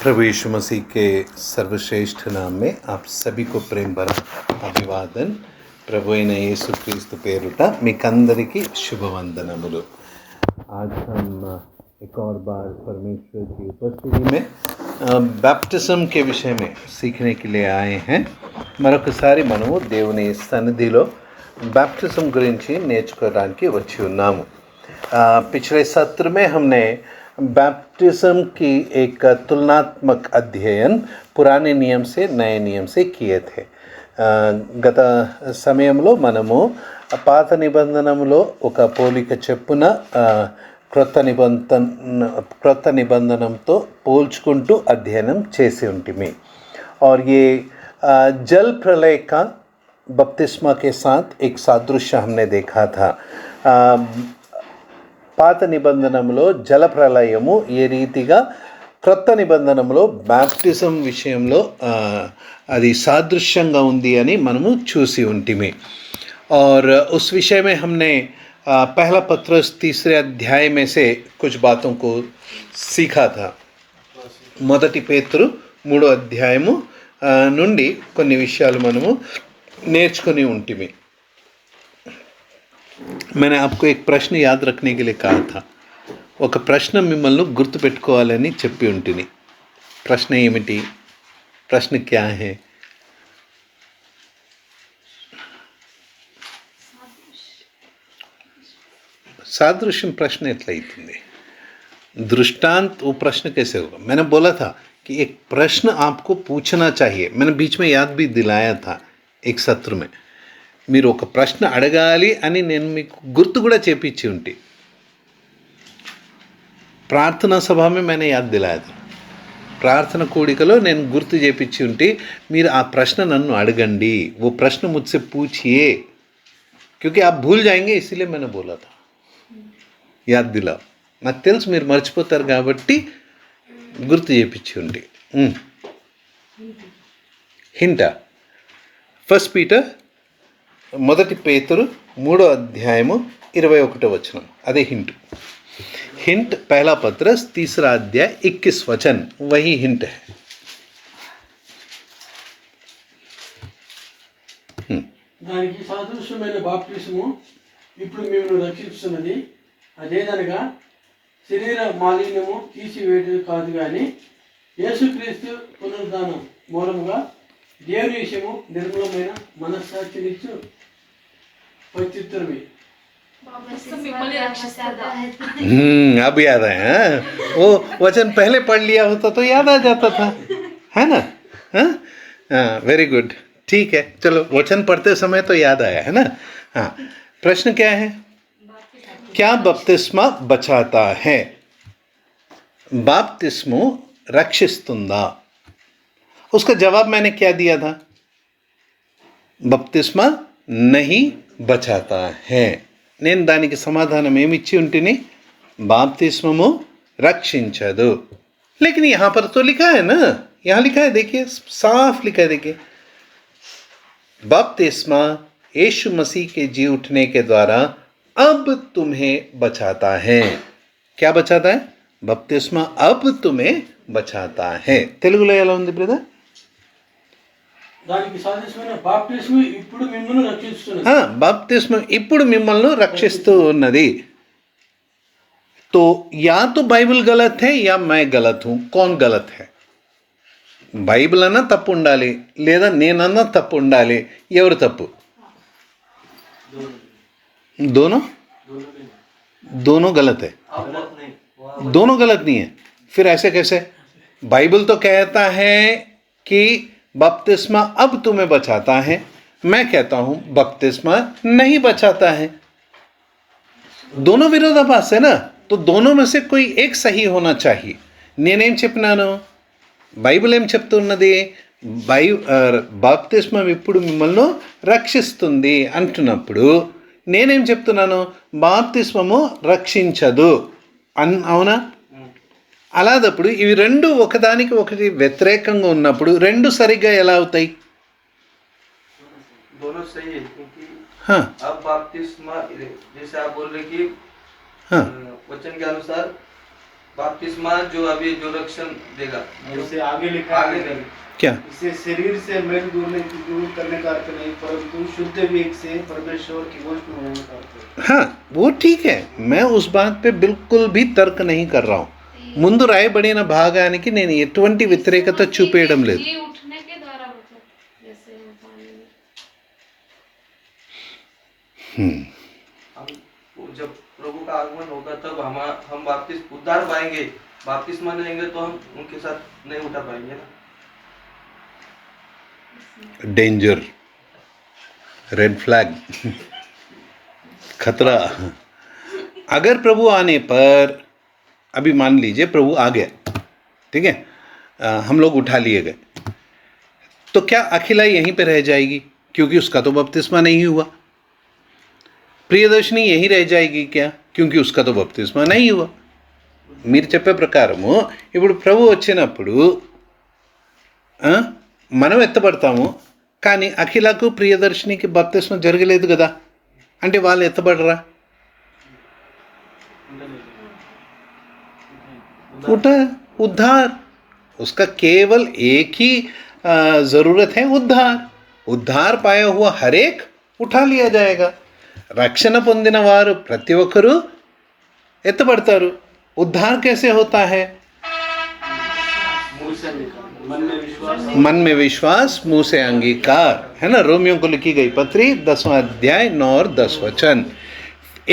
प्रभु यीशु मसीह के सर्वश्रेष्ठ नाम में आप सभी को प्रेम भरा अभिवादन। ప్రభు అయిన యేసుక్రీస్తు పేరుట మీకందరికీ శుభవందనములు। आज हम एक और बार परमेश्वर की उपस्थिति में बैप्टिज्म के विषय में सीखने के लिए आए हैं। మరొకసారి మనము దేవుని సన్నిధిలో बैप्टिज्म గురించి నేర్చుకోవడానికి వచ్చి ఉన్నాము। पिछले सत्र में हमने बैप्टिज्म की एक तुलनात्मक अध्ययन पुराने नियम से नए नियम से किए थे। గత సమయంలో మనము పాత నిబంధనములో ఒక పోలిక చెప్పున క్రొత్త నిబంధనంతో పోల్చుకుంటూ అధ్యయనం చేసి ఉంటిమి। और ये जल प्रलय का बपतिस्मा के साथ एक सादृश्य हमने देखा था। పాత నిబంధనములో జల ప్రళయము ఏ రీతిగా క్రొత్త నిబంధనములో బ్యాప్టిజం విషయంలో అది సాదృశ్యంగా ఉంది అని మనము చూసి ఉంటిమి। और उस विषय में हमने पहला पत्रस 3 अध्याय में से कुछ बातों को सीखा था। మొదటి పేతురు 3వ అధ్యాయము నుండి కొన్ని విషయాలు మనము నేర్చుకొని ఉంటిమి। मैंने आपको एक प्रश्न याद रखने के लिए कहा था। ఒక ప్రశ్న మిమ్మల్ని గుర్తుపెట్టుకోవాలని చెప్పి ఉంటిని। ప్రశ్న ఏమిటి? ప్రశ్న క్యా హై? सादृश्य प्रश्न एट्लయితుంది? दृष्टांत वो प्रश्न कैसे होगा? मैंने बोला था कि एक प्रश्न आपको पूछना चाहिए। मैंने बीच में याद भी दिलाया था एक सत्र में। మీరు ఒక ప్రశ్న అడగాలి అని నేను మీకు గుర్తు కూడా చేపించి ఉంటి। ప్రార్థనా సభ में मैंने याद दिलाया था। ప్రార్థన కూడికలో నేను గుర్తు చేపించి ఉంటి, మీరు ఆ ప్రశ్న నన్ను అడగండి। वो प्रश्न मुझसे पूछिए क्योंकि आप भूल जाएंगे, इसलिए मैंने बोला था। याद दिलाओ। నాకు తెలుసు మీరు మర్చిపోతారు కాబట్టి గుర్తు చేపించి ఉంటి। హింట్ ఫస్ట్ పీటర్ మొదటి పేతురు 3వ అధ్యాయము 21వ వచనం, అదే హింట్। हिंट पहला पत्रस 3 अध्याय 21 वचन, वही हिंट है। దానికి సాదృశ్యమైన బాప్టిస్ము ఇప్పుడు మేము రక్షిస్తున్నది అదేదనగా శరీర మాలిన్యము తీసివేయడం కాదు కానీ యేసుక్రీస్తు పునరుద్ధానం మూలముగా దేవుని విషయము నిర్మలమైన మనస్సాక్షినిచ్చు పవిత్రమే। अब याद आया। वो वचन पहले पढ़ लिया होता तो याद आ जाता था, है ना? वेरी गुड, ठीक है। चलो वचन पढ़ते समय तो याद आया, है ना? हाँ, प्रश्न क्या है? क्या बपतिस्मा बचाता है? बाप्तिस्मो रक्षिस्तुंदा? उसका जवाब मैंने क्या दिया था? बपतिस्मा नहीं बचाता है। నేను దానికి సమాధానం ఏమి ఇచ్చి ఉంటిని? బాప్తిస్మము రక్షించదు। लेकिन यहाँ पर तो लिखा है ना, यहाँ लिखा है, देखिए साफ लिखा है, देखिए बपतिस्मा यीशु मसीह के जी उठने के द्वारा अब तुम्हें बचाता है। क्या बचाता है? बपतिस्मा अब तुम्हें बचाता है। తెలుగులో ఎలా ఉంది బ్రదర్? దానికి సాదృశ్యమైన బాప్టిస్ము ఇప్పుడు మిమ్మల్ని రక్షిస్తున్నది। हाँ, बाप्तिस्म ఇప్పుడు మిమ్మల్ని రక్షిస్తూ ఉన్నది। तो या तो बाइबल गलत है या मैं गलत हूं। कौन गलत है? బైబిల్ అన్నా తప్పు ఉండాలి, లేదా నేనన్నా తప్పు ఉండాలి। ఎవరు తప్పు? दोनों दोनों गलत है। दोनों गलत नहीं है। फिर ऐसे कैसे? बाइबल तो कहता है कि बपतिस्मा अब तुम्हें बचाता है, मैं कहता हूं बपतिस्मा नहीं बचाता है। दोनों विरोधाभास है ना, तो दोनों में से कोई एक सही होना चाहिए। నేనేం చెప్పినాను? బైబిల్ ఏం చెప్తున్నది? బాప్తిస్మం ఇప్పుడు మిమ్మల్ని రక్షిస్తుంది అంటున్నప్పుడు నేనేం చెప్తున్నాను? బాప్తిస్మము రక్షించదు అవునా? అలాదప్పుడు ఇవి రెండు ఒకదానికి ఒకటి వ్యతిరేకంగా ఉన్నప్పుడు రెండు సరిగ్గా ఎలా అవుతాయి? दोनों सही है क्योंकि हाँ, अब बपतिस्मा जैसे आप बोल रहे कि हाँ, वचन के अनुसार बपतिस्मा जो अभी जो रक्षण देगा उससे आगे लिखा है आगे नहीं। क्या? इसे शरीर से मेल दूर करने का अर्थ नहीं, परंतु शुद्ध विवेक से परमेश्वर की गोष्ठ में होने का अर्थ है। हाँ, वो ठीक है, मैं उस बात पे बिल्कुल भी तर्क नहीं कर रहा हूँ. ముందు రాయబడిన భాగానికి నేను ఎటువంటి వ్యతిరేకత చూపేయడం లేదు. जी उठने के द्वारा मतलब जैसे हम पानी में हम जब प्रभु का आगमन होगा तब हम वापिस उद्धार पाएंगे, बपतिस्मा लेंगे तो हम उनके साथ नहीं उठा पाएंगे ना। डेंजर, रेड फ्लैग, खतरा. अगर प्रभु आने पर, अभी मान लीजिए प्रभु आ गया, ठीक है, हम लोग उठा लिए गए, तो क्या अखिला यहीं पे रह जाएगी? क्योंकि उसका तो बपतिस्मा नहीं हुआ. ప్రియదర్శిని यहीं रह जाएगी क्या? क्योंकि उसका तो बपतिस्मा नहीं हुआ. మీరు చెప్పే ప్రకారము ఇప్పుడు ప్రభు వచ్చినప్పుడు మనం ఎత్తబడతాము, కానీ అఖిలకు ప్రియదర్శినికి బప్తిస్మం జరగలేదు కదా, అంటే వాళ్ళు ఎత్తబడరా? उद्धार, उसका केवल एक ही ज़रूरत है, उद्धार पाया हुआ हर एक उठा लिया जाएगा. రక్షణ పొందిన వారు ప్రతి ఒక్కరూ ఎత్తబడతారు. उद्धार कैसे होता है? मन में विश्वास, मुंह से अंगीकार, है ना. रोमियों को लिखी गई पत्री 10वां अध्याय 9 और 10 वचन.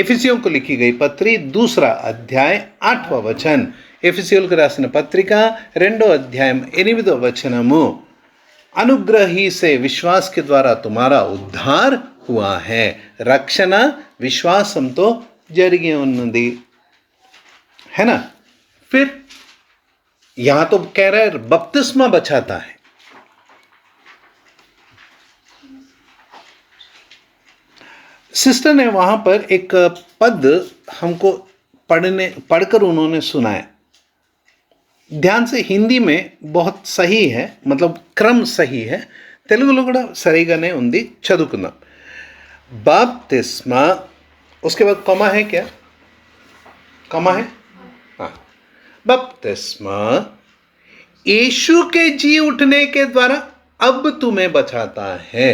ఎఫెసియోకు को लिखी गई पत्री 2रा अध्याय 8वां वचन. ఎఫెసియోలకు రాసిన పత్రిక 2వ అధ్యాయం 8వ వచనము. अनुग्रह ही से विश्वास के द्वारा तुम्हारा उद्धार हुआ है. రక్షణ విశ్వాసంతో జరిగి ఉన్నది, है ना. फिर यहां तो कह रहा है बपतिस्मा बचाता है. सिस्टर ने वहां पर एक पद हमको पढ़कर उन्होंने सुनाया. ध्यान से, हिंदी में बहुत सही है, मतलब क्रम सही है, తెలుగులో కూడా సరిగానే ఉంది, చదువుకుందాం. बाप्तिस्मा, उसके बाद कॉमा है क्या? कॉमा है, हाँ. बपतिस्मा यीशु के जी उठने के द्वारा अब तुम्हें बचाता है.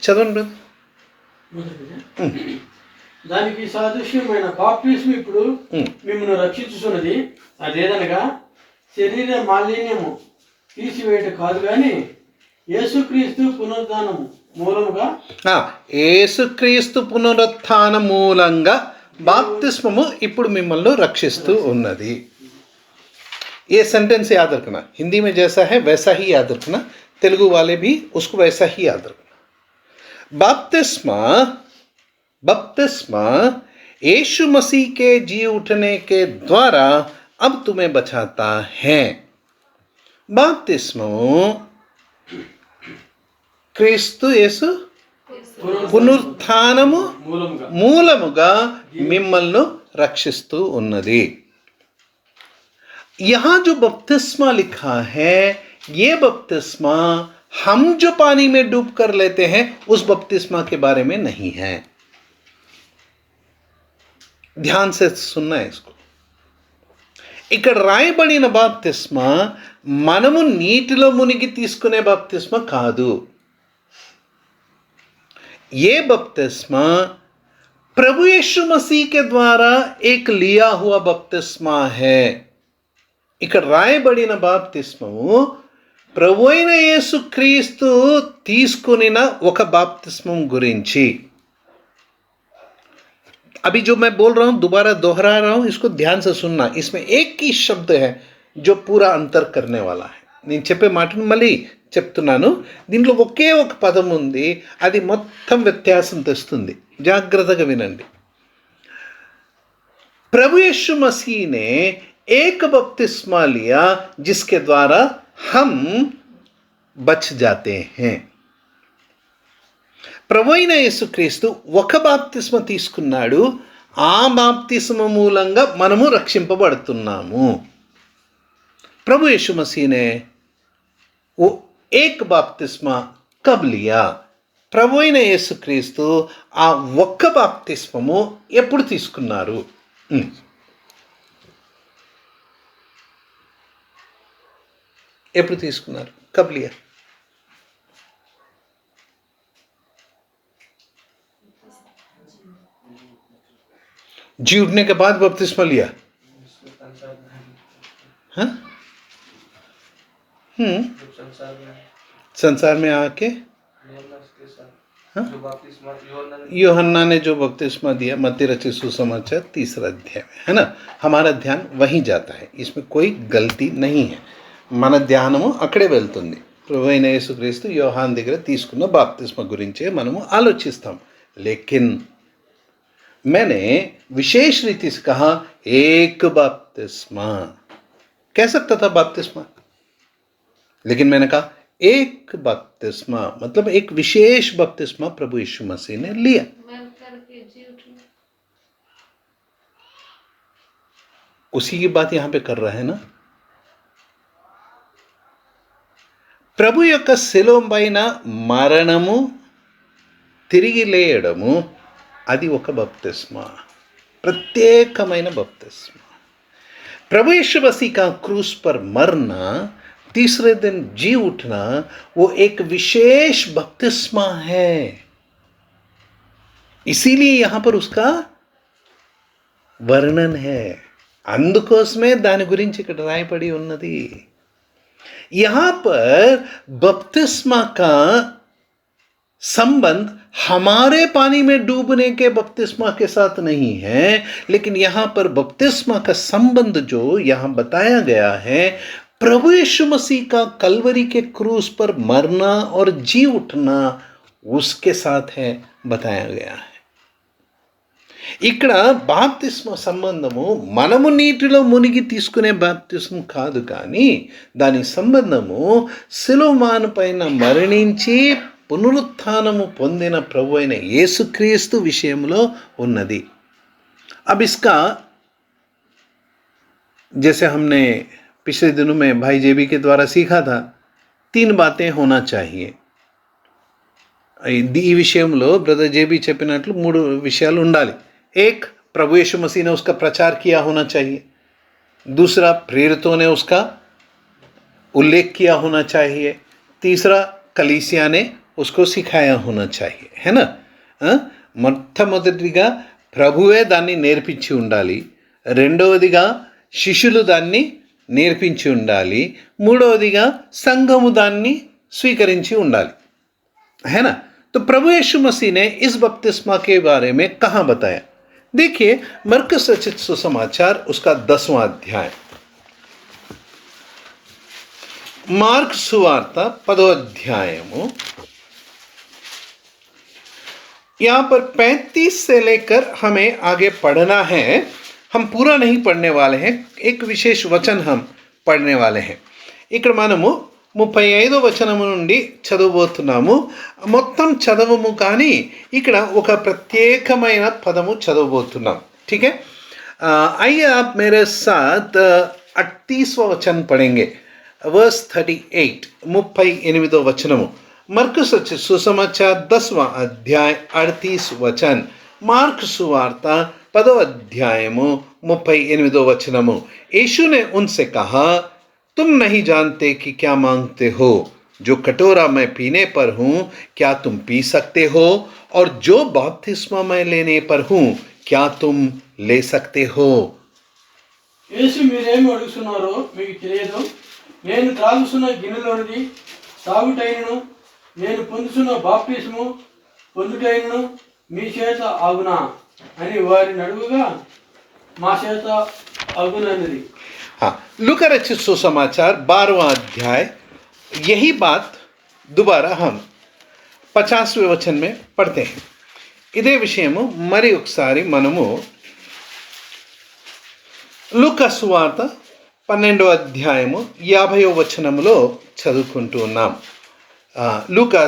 చదవండి. దానికి సాదృశ్యమైన బాప్తిస్మ ఇప్పుడు మిమ్మల్ని రక్షించుతున్నది. అదేదనగా శరీర మాలిన్యము తీసివేయట కాదు కానీ యేసుక్రీస్తు పునరుద్ధానము మూలముగా, యేసుక్రీస్తు పునరుత్థాన మూలంగా బాప్తిస్మము ఇప్పుడు మిమ్మల్ని రక్షిస్తూ ఉన్నది. ये सेंटेंस याद रखना, हिंदी में जैसा है वैसा ही याद रखना, तेलुगु वाले भी उसको वैसा ही याद रखना. बपतिस्मा यीशु मसीह के जी उठने के द्वारा अब तुम्हें बचाता है. बाप्तिस्मो క్రీస్తు యేసు పునరుత్థానము మూలముగా మిమ్మల్ని రక్షిస్తూ ఉన్నది. यहाँ जो बपतिस्मा लिखा है, ये बपतिस्मा हम जो पानी में डूब कर लेते हैं उस बपतिस्मा के बारे में नहीं है. ध्यान से सुनना है इसको. ఇక్కడ రాయబడిన బాప్తిస్మా మనము నీటిలో మునిగి తీసుకునే బాప్తిస్మా కాదు. ये बपतिस्मा प्रभु यीशु मसीह के द्वारा एक लिया हुआ बपतिस्मा है. ఇక్కడ రాయబడిన బాప్తిస్మము ప్రభు అయిన యేసుక్రీస్తు తీసుకునిన ఒక బాప్తిస్మం గురించి. अभी जो मैं बोल रहा हूं दोबारा दोहरा रहा हूं, इसको ध्यान से सुनना. इसमें एक ही शब्द है जो पूरा अंतर करने वाला है. నేను చెప్పే మాటను మళ్ళీ చెప్తున్నాను. దీంట్లో ఒకే ఒక పదం ఉంది, అది మొత్తం వ్యత్యాసం తెస్తుంది. జాగ్రత్తగా వినండి. प्रभु यीशु मसीह ने एक बपतिस्मा लिया जिसके द्वारा हम बच जाते हैं. ప్రభు అయిన యేసుక్రీస్తు ఒక బాప్తిస్మ తీసుకున్నాడు, ఆ బాప్తిస్మ మూలంగా మనము రక్షింపబడుతున్నాము. प्रभु यीशु मसीह ने वो एक बपतिस्मा कब लिया? ప్రభు అయిన యేసుక్రీస్తు ఆ ఒక్క బాప్తిస్మము ఎప్పుడు తీసుకున్నారు? ఎప్పుడు తీసుకున్నారు? కబ్ लिया? जी उठने के बाद बपतिस्मा लिया? हाँ? संसार में आके यूहन्ना ने जो बपतिस्मा दिया, मत्ती रचित सुसमाचार 3 अध्याय में, है ना? हमारा ध्यान वहीं जाता है, इसमें कोई गलती नहीं है. మన ధ్యానము అక్కడే వెళ్తుంది. ప్రభు అయిన యేసుక్రీస్తు యోహాన్ దగ్గర తీసుకున్న బాప్తిస్మ గురించే మనము ఆలోచిస్తాం. लेकिन मैंने विशेष रीति से कहा एक बपतिस्मा. कह सकता था बपतिस्मा, लेकिन मैंने कहा एक बपतिस्मा, मतलब एक विशेष बपतिस्मा प्रभु यीशु मसीह ने लिया. उसी की बात यहां पे कर रहा है ना. ప్రభు యొక్క శిలువ పైన మరణము, తిరిగి లేయడము, అది ఒక బప్తిస్మా, ప్రత్యేకమైన బప్తిస్మా. प्रभु यीशु मसीह का क्रूस पर मरना, तीसरे दिन जी उठना, वो एक विशेष बपतिस्मा है. इसीलिए यहां पर उसका वर्णन है. అందుకోసమే దాని గురించి ఇక్కడ రాయబడి ఉన్నది. यहां पर बपतिस्मा का संबंध हमारे पानी में डूबने के बपतिस्मा के साथ नहीं है, लेकिन यहां पर बपतिस्मा का संबंध जो यहां बताया गया है, प्रभु यीशु मसीह का कलवरी के क्रूस पर मरना और जी उठना, उसके साथ है, बताया गया है. ఇక్కడ బాప్తిస్మ సంబంధము మనము నీటిలో మునిగి తీసుకునే బాప్తిస్మ కాదు, కానీ దాని సంబంధము సిలువ పైన మరణించి పునరుత్థానము పొందిన ప్రభు అయిన యేసుక్రీస్తు విషయంలో ఉన్నది. अब इसका जैसे हमने पिछले दिनों में भाई जेबी के द्वारा सीखा था, 3 बातें होना चाहिए. ఈ విషయంలో బ్రదర్ జేబీ చెప్పినట్లు 3 విషయాలు ఉండాలి. एक, प्रभु यीशु मसीह ने उसका प्रचार किया होना चाहिए. दूसरा, प्रेरितों ने उसका उल्लेख किया होना चाहिए. तीसरा, कलीसिया ने उसको सिखाया होना चाहिए, है ना. మొట్టమొదటిగా ప్రభువే దాన్ని నేర్పించి ఉండాలి. రెండవదిగా శిష్యులు దాన్ని నేర్పించి ఉండాలి. మూడవదిగా సంఘము దాన్ని స్వీకరించి ఉండాలి, है ना. तो प्रभु यीशु मसीह ने इस बपतिस्मा के बारे में कहाँ बताया? देखिए, मरकुस रचित सुसमाचार उसका 10वां अध्याय, मार्क सुवार्ता 10वां अध्यायము, यहाँ पर 35 से लेकर हमें आगे पढ़ना है. हम पूरा नहीं पढ़ने वाले हैं, एक विशेष वचन हम पढ़ने वाले हैं. ఇక్కడ మనము 35వ వచనము నుండి చదవబోతున్నాము. మొత్తం చదవము, కానీ ఇక్కడ ఒక ప్రత్యేకమైన పదము చదవబోతున్నాం. ठीक है. आइए आप मेरे साथ 38वां वचन पढ़ेंगे. वर्स 38, 38వ వచనము, मरकुस रचित सुसमाचार 10वां अध्याय 38 वचन, मार्क सुवार्ता 10వ अध्यायము 38వ వచనము. यीशु ने उनसे कहा, तुम नहीं जानते कि क्या मांगते हो. जो कटोरा मैं पीने पर हूँ, क्या तुम पी सकते हो? और जो बपतिस्मा मैं लेने पर हूँ, क्या तुम ले सकते हो? యేసు మీరేమి అడుగుతున్నారో మీకు తెలియదు. నేను త్రాగుతున్న గిన్నెలోనిది తాగుటైనను, నేను పొందుతున్న బాప్తిస్మము పొందుటైనను మీ చేత ఆగునా అని వారిని అడుగుగా, మా చేత ఆగునన్నది. हाँ, लूका रचित सुसमाचार 12वां अध्याय, यही बात दोबारा हम 50वें वचन में पढ़ते हैं. ఇదే విషయము మరి ఒకసారి మనము లూకా సువార్త 12వ అధ్యాయము 50వ వచనములో చదువుకుంటూ ఉన్నాం. लूका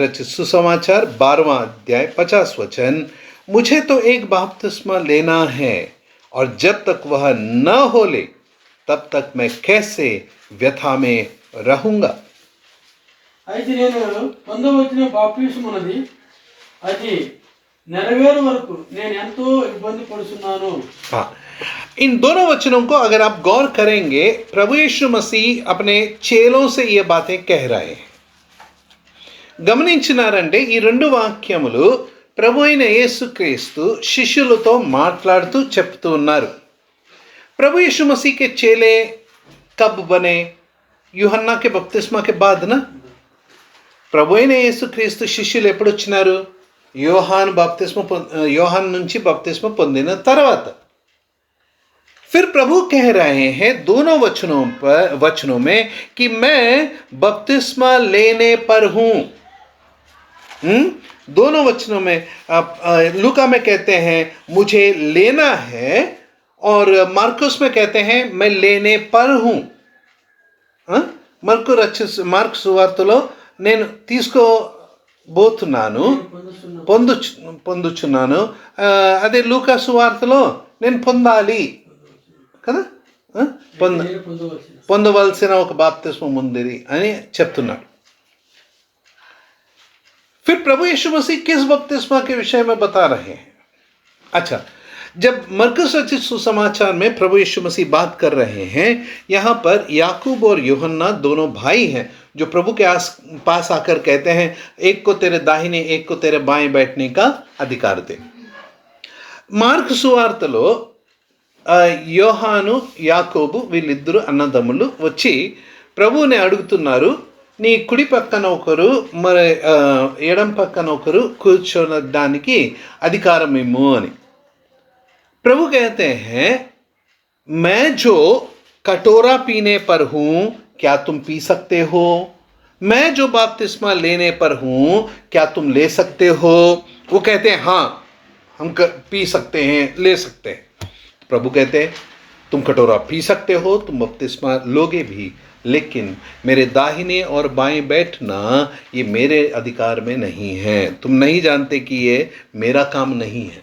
रचित सुसमाचार 12वां अध्याय 50 वचन, मुझे तो एक बपतिस्मा लेना है, और जब तक वह न हो ले तब तक मैं कैसे व्यथा में रहूंगा. అయితే నేను పొందవచ్చిన బాప్తిస్మం ఉన్నది అది నెరవేరు వరకు నేను ఎంతో ఇబ్బంది పడుతున్నాను. हाँ, इन दोनों वचनों को अगर आप गौर करेंगे, प्रभु यीशु मसीह अपने चेलों से ये बातें कह रहे हैं. గమనించినారంటే ఈ రెండు వాక్యములు ప్రభు అయిన యేసుక్రీస్తు శిష్యులతో మాట్లాడుతూ చెప్తూ ఉన్నారు. प्रभु यीशु मसीह के चेले कब बने? యూహన్నా के बपतिस्मा के बाद ना. ప్రభు అయిన యేసుక్రీస్తు శిష్యులు ఎప్పుడు వచ్చినారు? యోహాన్ నుంచి బప్తిస్మ పొందిన తర్వాత. फिर प्रभु कह रहे हैं दोनों वचनों में कि मैं बपतिस्मा लेने पर हूं. दोनों वचनों में लूका में कहते हैं मुझे लेना है, और मार्कुस में कहते हैं मैं लेने पर हूं. మార్కు సువార్తలో నేను తీసుకోబోతున్నాను, పొందుచున్నాను. అదే లూకా సువార్తలో నేను పొందాలి కదా, పొందవలసిన ఒక బాప్తిస్మం ఉంది అని చెప్తున్నాడు. फिर प्रभु यीशु मसीह किस बपतिस्मा के विषय में बता रहे हैं? अच्छा, जब मरकुस रचित सुसमाचार में प्रभु यीशु मसीह बात कर रहे हैं, यहाँ पर याकूब और यूहन्ना दोनों भाई हैं जो प्रभु के पास आकर कहते हैं एक को तेरे दाहिने एक को तेरे बाएं बैठने का अधिकार दे. మార్క్ సువార్తలో యోహాను యాకోబు వీళ్ళిద్దరు అన్నదమ్ములు వచ్చి ప్రభువుని అడుగుతున్నారు, నీ కుడి పక్కన ఒకరు మరి ఎడం పక్కన ఒకరు కూర్చోడానికి అధికారం ఇమ్ము అని. प्रभु कहते हैं मैं जो कटोरा पीने पर हूँ क्या तुम पी सकते हो? मैं जो बपतिस्मा लेने पर हूँ क्या तुम ले सकते हो? वो कहते हैं हाँ हम पी सकते हैं, ले सकते हैं. प्रभु कहते हैं तुम कटोरा पी सकते हो, तुम बपतिस्मा लोगे भी, लेकिन मेरे दाहिने और बाएं बैठना ये मेरे अधिकार में नहीं है. तुम नहीं जानते कि ये मेरा काम नहीं है.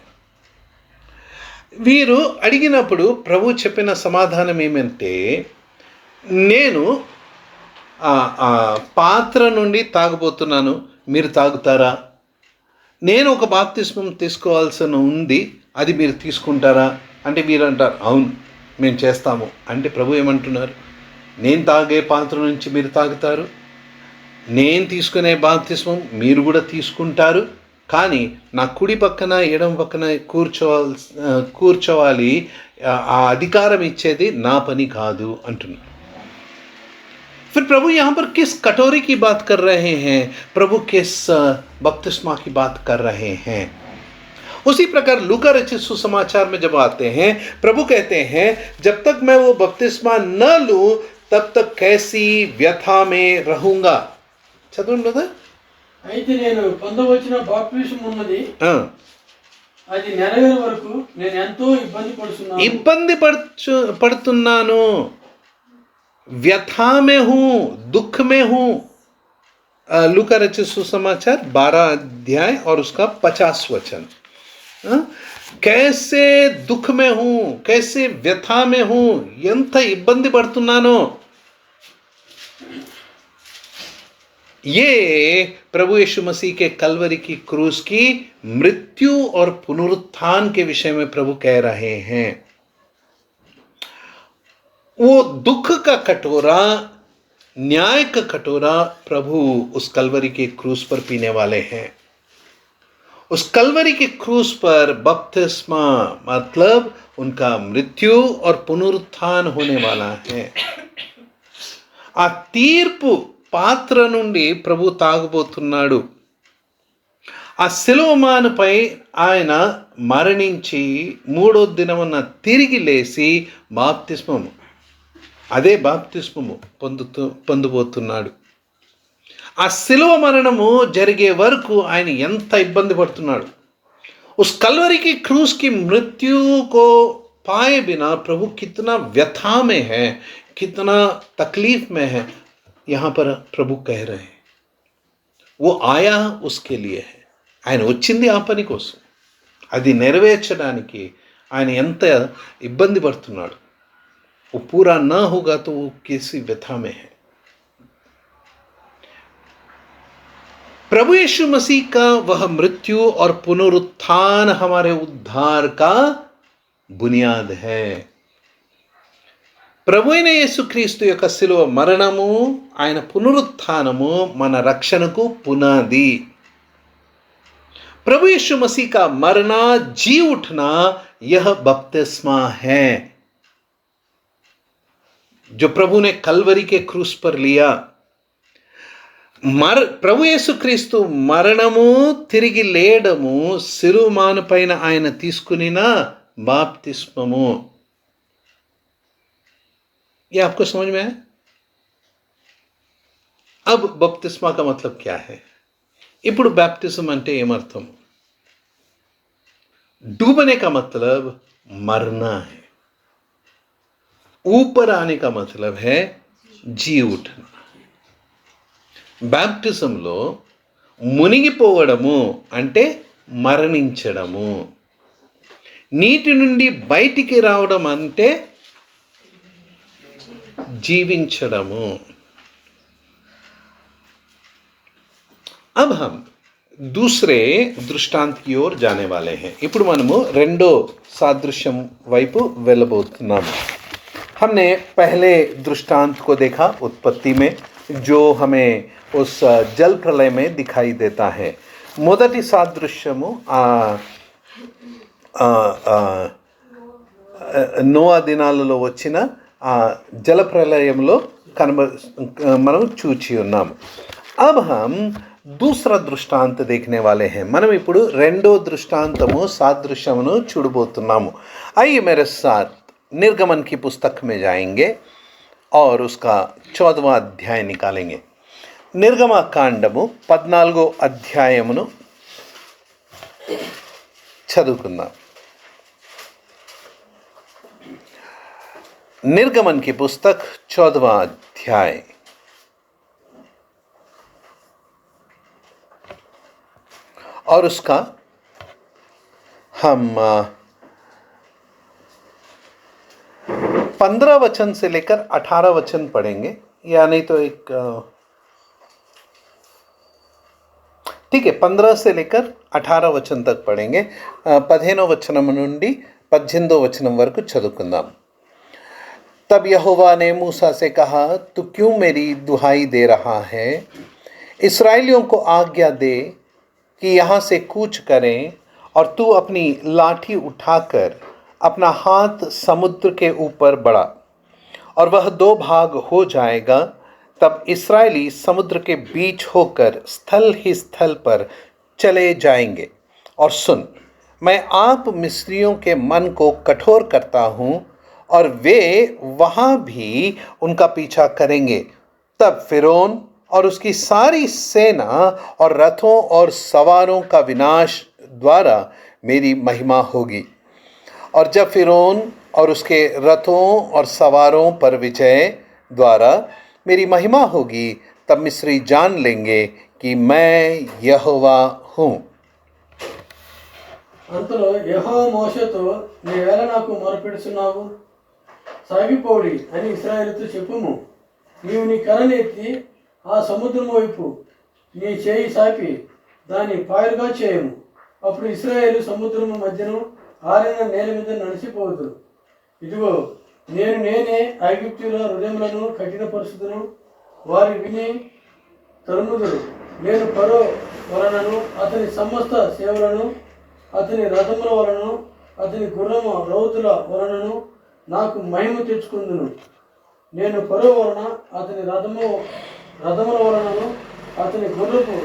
వీరు అడిగినప్పుడు ప్రభు చెప్పిన సమాధానం ఏమంటే, నేను పాత్ర నుండి తాగబోతున్నాను, మీరు తాగుతారా? నేను ఒక బాప్తిస్మం తీసుకోవాల్సిన ఉంది, అది మీరు తీసుకుంటారా అంటే మీరు అంటారు అవును మేము చేస్తాము అంటే ప్రభు ఏమంటున్నారు, నేను తాగే పాత్ర నుంచి మీరు తాగుతారు, నేను తీసుకునే బాప్తిస్మం మీరు కూడా తీసుకుంటారు, కానీ నా కుడి పక్కన ఎడం పక్కన కూర్చోవాలి, ఆ అధికారం ఇచ్చేది నా పని కాదు అంటున్నారు. फिर प्रभु यहाँ पर किस कटोरे की बात कर रहे हैं? प्रभु किस बपतिस्मा की बात कर रहे हैं? उसी प्रकार लूका रचित सुसमाचार में जब आते हैं, प्रभु कहते हैं जब तक मैं वो बपतिस्मा न लूं तब तक कैसी व्यथा में रहूंगा. చదవండి కదా. అయితే నేను పొందవచ్చిన బాప్తిస్మం ఉన్నది అది నెరవేరే వరకు నేను ఎంతో ఇబ్బంది పడుతున్నాను, व्यथा में हूँ, दुख में हूँ. लूका रचित सुसमाचार 12 अध्याय और उसका 50 वचन. कैसे दुख में हूँ, कैसे व्यथा में हूँ, ఎంత ఇబ్బంది పడుతున్నానో. ये प्रभु यीशु मसीह के कलवरी की क्रूस की मृत्यु और पुनरुत्थान के विषय में प्रभु कह रहे हैं. वो दुख का कटोरा, न्याय का कटोरा प्रभु उस कलवरी के क्रूस पर पीने वाले हैं. उस कलवरी के क्रूस पर बपतिस्मा मतलब उनका मृत्यु और पुनरुत्थान होने वाला है. आ तीर्पु పాత్ర నుండి ప్రభు తాగబోతున్నాడు. ఆ శిలువమానుపై ఆయన మరణించి 3వ దినమున తిరిగి లేచి బాప్తిస్మము, అదే బాప్తిస్మము పొందబోతున్నాడు. ఆ శిలువ మరణము జరిగే వరకు ఆయన ఎంత ఇబ్బంది పడుతున్నాడు. उस कलवरी की क्रूस की मृत्यु को पाए बिना प्रभु कितना व्यथा में है, कितना तकलीफ में है, यहाँ पर प्रभु कह रहे हैं. वो आया उसके लिए है, ఆయన వచ్చింది ఆ పని కోసం, అది నెరవేర్చడానికి ఆయన ఎంత ఇబ్బంది పడుతున్నాడు. वो पूरा ना होगा तो वो किसी व्यथा में है. प्रभु यीशु मसीह का वह मृत्यु और पुनरुत्थान हमारे उद्धार का बुनियाद है. ప్రభు అయిన యేసుక్రీస్తు యొక్క శిలువ మరణము, ఆయన పునరుత్థానము మన రక్షణకు పునాది. प्रभु यीशु मसीह का मरना, जी उठना, यह बपतिस्मा है जो प्रभु ने कलवरी के क्रूस पर लिया. ప్రభు యేసుక్రీస్తు మరణము, తిరిగి లేయడము, శిలువ పైన ఆయన తీసుకునిన బాప్తిస్మము. ये आपको समझ में आया? अब बपतिस्मा का मतलब क्या है? ఇప్పుడు बैप्टिज्म అంటే ఏమర్థం? डूबने का मतलब मरना है. ऊपर आने का मतलब है जी उठना. బ్యాప్టిజంలో మునిగిపోవడము అంటే మరణించడము. నీటి నుండి బయటికి రావడం అంటే జీవించడము. अब हम दूसरे दृष्टांत की ओर जाने वाले हैं. ఇప్పుడు మనము రెండో సాదృశ్యం వైపు వెళ్ళబోతున్నాము. हमने पहले दृष्टांत को देखा उत्पत्ति में, जो हमें उस जल प्रलय में दिखाई देता है. మొదటి సాదృశ్యము నోవా దినాలలో వచ్చిన జల ప్రళయంలో మనం చూచి ఉన్నాము. अब हम दूसरा दृष्टांत देखने वाले हैं. మనం ఇప్పుడు రెండో దృష్టాంతము సాదృశ్యమును చూడబోతున్నాము. आइए मेरे साथ निर्गमन की पुस्तक में जाएंगे और उसका 14वां अध्याय निकालेंगे. నిర్గమకాండము 14వ అధ్యాయమును చదువుకుందాం. निर्गमन की पुस्तक 14वां अध्याय. और उसका हम 15 वचन से लेकर 18 वचन पढ़ेंगे, या नहीं तो एक ठीक है 15 से लेकर 18 वचन तक पढ़ेंगे. 15వ వచనం నుండి 18వ వచనం వరకు చదువుకుందాం. तब यहोवा ने मूसा से कहा, तू क्यों मेरी दुहाई दे रहा है? इस्राएलियों को आज्ञा दे कि यहाँ से कूच करें, और तू अपनी लाठी उठाकर अपना हाथ समुद्र के ऊपर बढ़ा, और वह 2 भाग हो जाएगा. तब इस्राएली समुद्र के बीच होकर स्थल ही स्थल पर चले जाएंगे. और सुन, मैं आप मिस्रियों के मन को कठोर करता हूँ, और वे वहाँ भी उनका पीछा करेंगे. तब फिरौन और उसकी सारी सेना और रथों और सवारों का विनाश द्वारा मेरी महिमा होगी. और जब फिरौन और उसके रथों और सवारों पर विजय द्वारा मेरी महिमा होगी, तब मिस्री जान लेंगे कि मैं यहोवा हूँ. అంతలో యెహోవా మోషేతో, నీవేళ నాకు మొరపెడుచున్నావు? సాగిపోడి అని ఇశ్రాయేలుతో చెప్పుము. నీవు నీ కర్రనెత్తి ఆ సముద్రం వైపు నీ చేయి సాపి దాన్ని పాయలుగా చేయము. అప్పుడు ఇశ్రాయేలు సముద్రము మధ్యను ఆరిన నేల మీద నడిచిపోవద్దు. ఇదిగో నేనే ఐగుప్తీయుల హృదయములను కఠినపరుచుదును, వారి విని తరుముదురు. నేను ఫరో వలనను అతని సమస్త సేవలను, అతని రథముల వలన, అతని గుర్రము రౌతుల వలనను నాకు మహిమ తెచ్చుకుందును. నేను ఫరో వలన, అతని రథముల వలనను, అతని గుర్రపు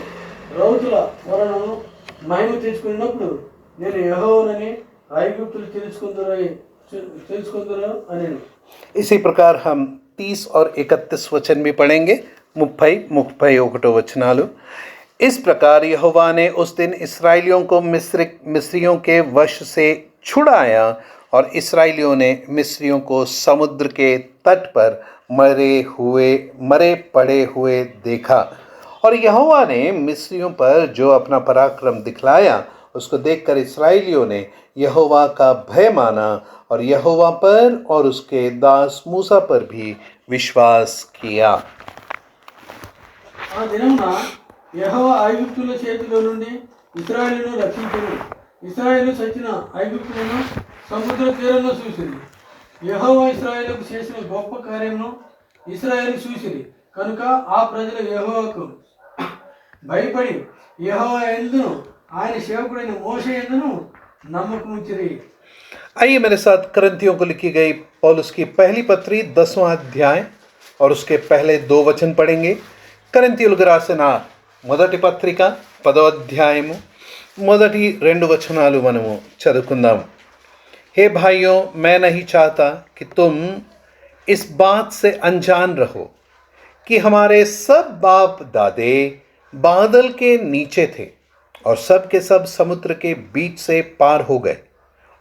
రౌతుల వలనను మహిమ తెచ్చుకున్నప్పుడు నేను యెహోవానని ఐగుప్తులు తెలుసుకుందురు అనేను. इसी प्रकार हम 30 और 31 वचन भी पढ़ेंगे. 31 वचनालु. इस प्रकार यहोवा ने उस दिन इसराइलियों को मिस्रियों के वश से छुड़ाया, और इसराइलियों ने मिस्रियों को समुद्र के तट पर मरे पड़े हुए देखा. और यहोवा ने मिस्रियों पर जो अपना पराक्रम दिखलाया, उसको देखकर इसराइलियों ने यहोवा का भय माना, और यहोवा पर और उसके दास मूसा पर भी विश्वास किया. ఆ దినమున యెహోవా ఐగుప్తుల చేతిలో నుండి ఇశ్రాయేలును రక్షించెను. ఇశ్రాయేలు చచ్చిన ఐగుప్తులను సముద్ర తీరంలో చూసింది. యెహోవా ఇశ్రాయేలుకు చేసిన గొప్ప కార్యమును ఇశ్రాయేలు చూసిరి కనుక ఆ ప్రజలు యెహోవాకు భయపడి యెహోవా యందును ఆయన సేవకుడైన మోషే యందును నమ్మకం ఉంచిరి. आइए मेरे साथ करंथियों को लिखी गई पौलुस की पहली पत्री 10वां अध्याय और उसके पहले 2 वचन पढ़ेंगे. करंथियुలకు రాసిన మొదటి పత్రిక 10వ అధ్యాయము మొదటి 2 వచనాలు మనము చదువుకుందాం. हे भाइयों, मैं नहीं चाहता कि तुम इस बात से अनजान रहो कि हमारे सब बाप दादे बादल के नीचे थे और सब के सब समुद्र के बीच से पार हो गए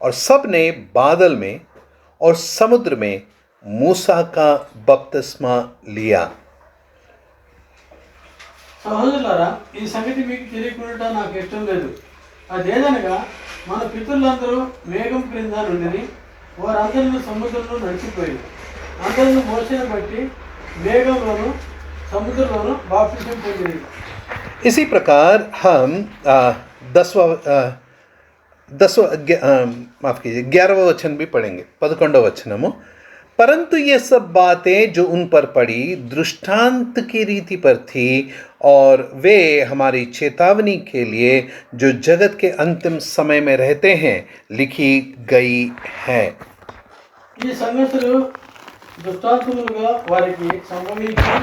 और सब ने बादल में और समुद्र में मूसा का बपतिस्मा लिया. సహోదరులారా, ఈ సంగతి మీకు తెలియకుండా నాకు ఇష్టం లేదు. అదేదనగా మన పితరులందరూ మేఘం క్రింద నుండి వారందరిని సముద్రంలో నడిచిపోయారు. అందరిని మోసేను బట్టి మేఘంలోను సముద్రంలోను బాప్తిసం పొందిరి. इसी प्रकार हम 11वां वचन भी पढ़ेंगे. 11वां वचनमु, परंतु ये सब बातें जो उन पर पड़ी दृष्टांत की रीति पर थी और वे हमारी चेतावनी के लिए जो जगत के अंतिम समय में रहते हैं लिखी गई है. ఈ సంగతులు దృష్టాంతములుగా వారికి సంభవించి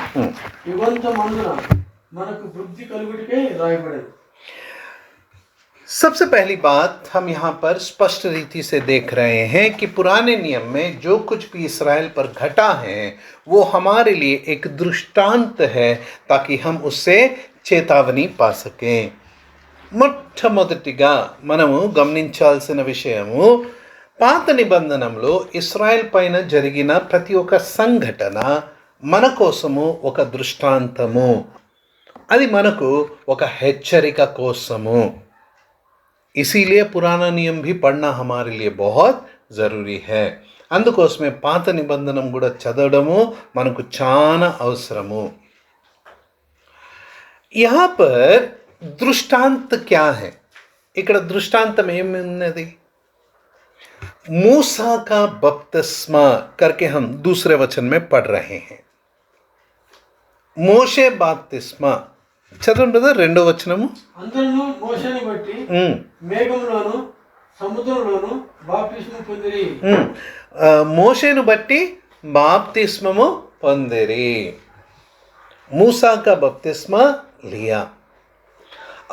యుగంతమందున మనకు బుద్ధి కలుగుటకై రాయబడేది. सबसे पहली बात हम यहाँ पर स्पष्ट रीति से देख रहे हैं कि पुराने नियम में जो कुछ भी इस्राएल पर घटा है वो हमारे लिए एक दृष्टांत है ताकि हम उससे చేతావని పా సకే. మొట్టమొదటిగా మనము గమనించాల్సిన విషయము, పాత నిబంధనలో ఇస్రాయెల్ పైన జరిగిన ప్రతి ఒక్క సంఘటన మన కోసము ఒక దృష్టాంతము, అది మనకు ఒక హెచ్చరిక కోసము. इसीलिए पुराना नियम भी पढ़ना हमारे लिए बहुत ज़रूरी है. అందుకోసమే పాత నిబంధనం కూడా చదవడము మనకు చాలా అవసరము. यहाँ पर दृष्टांत क्या है? ఇక్కడ దృష్టాంతం ఏమున్నది? मूसा का बपतिस्मा करके हम दूसरे वचन में पढ़ रहे हैं. మోషే బాప్తిస్మా చదవండి కదా, 2వ వచనము. అందరూ మోషేను బట్టి మేఘంలోను సముద్రంలోను బాప్తిస్మం పొందిరి. మోషేను బట్టి బాప్తిస్మము పొందిరి. मूसा का बपतिस्मा लिया.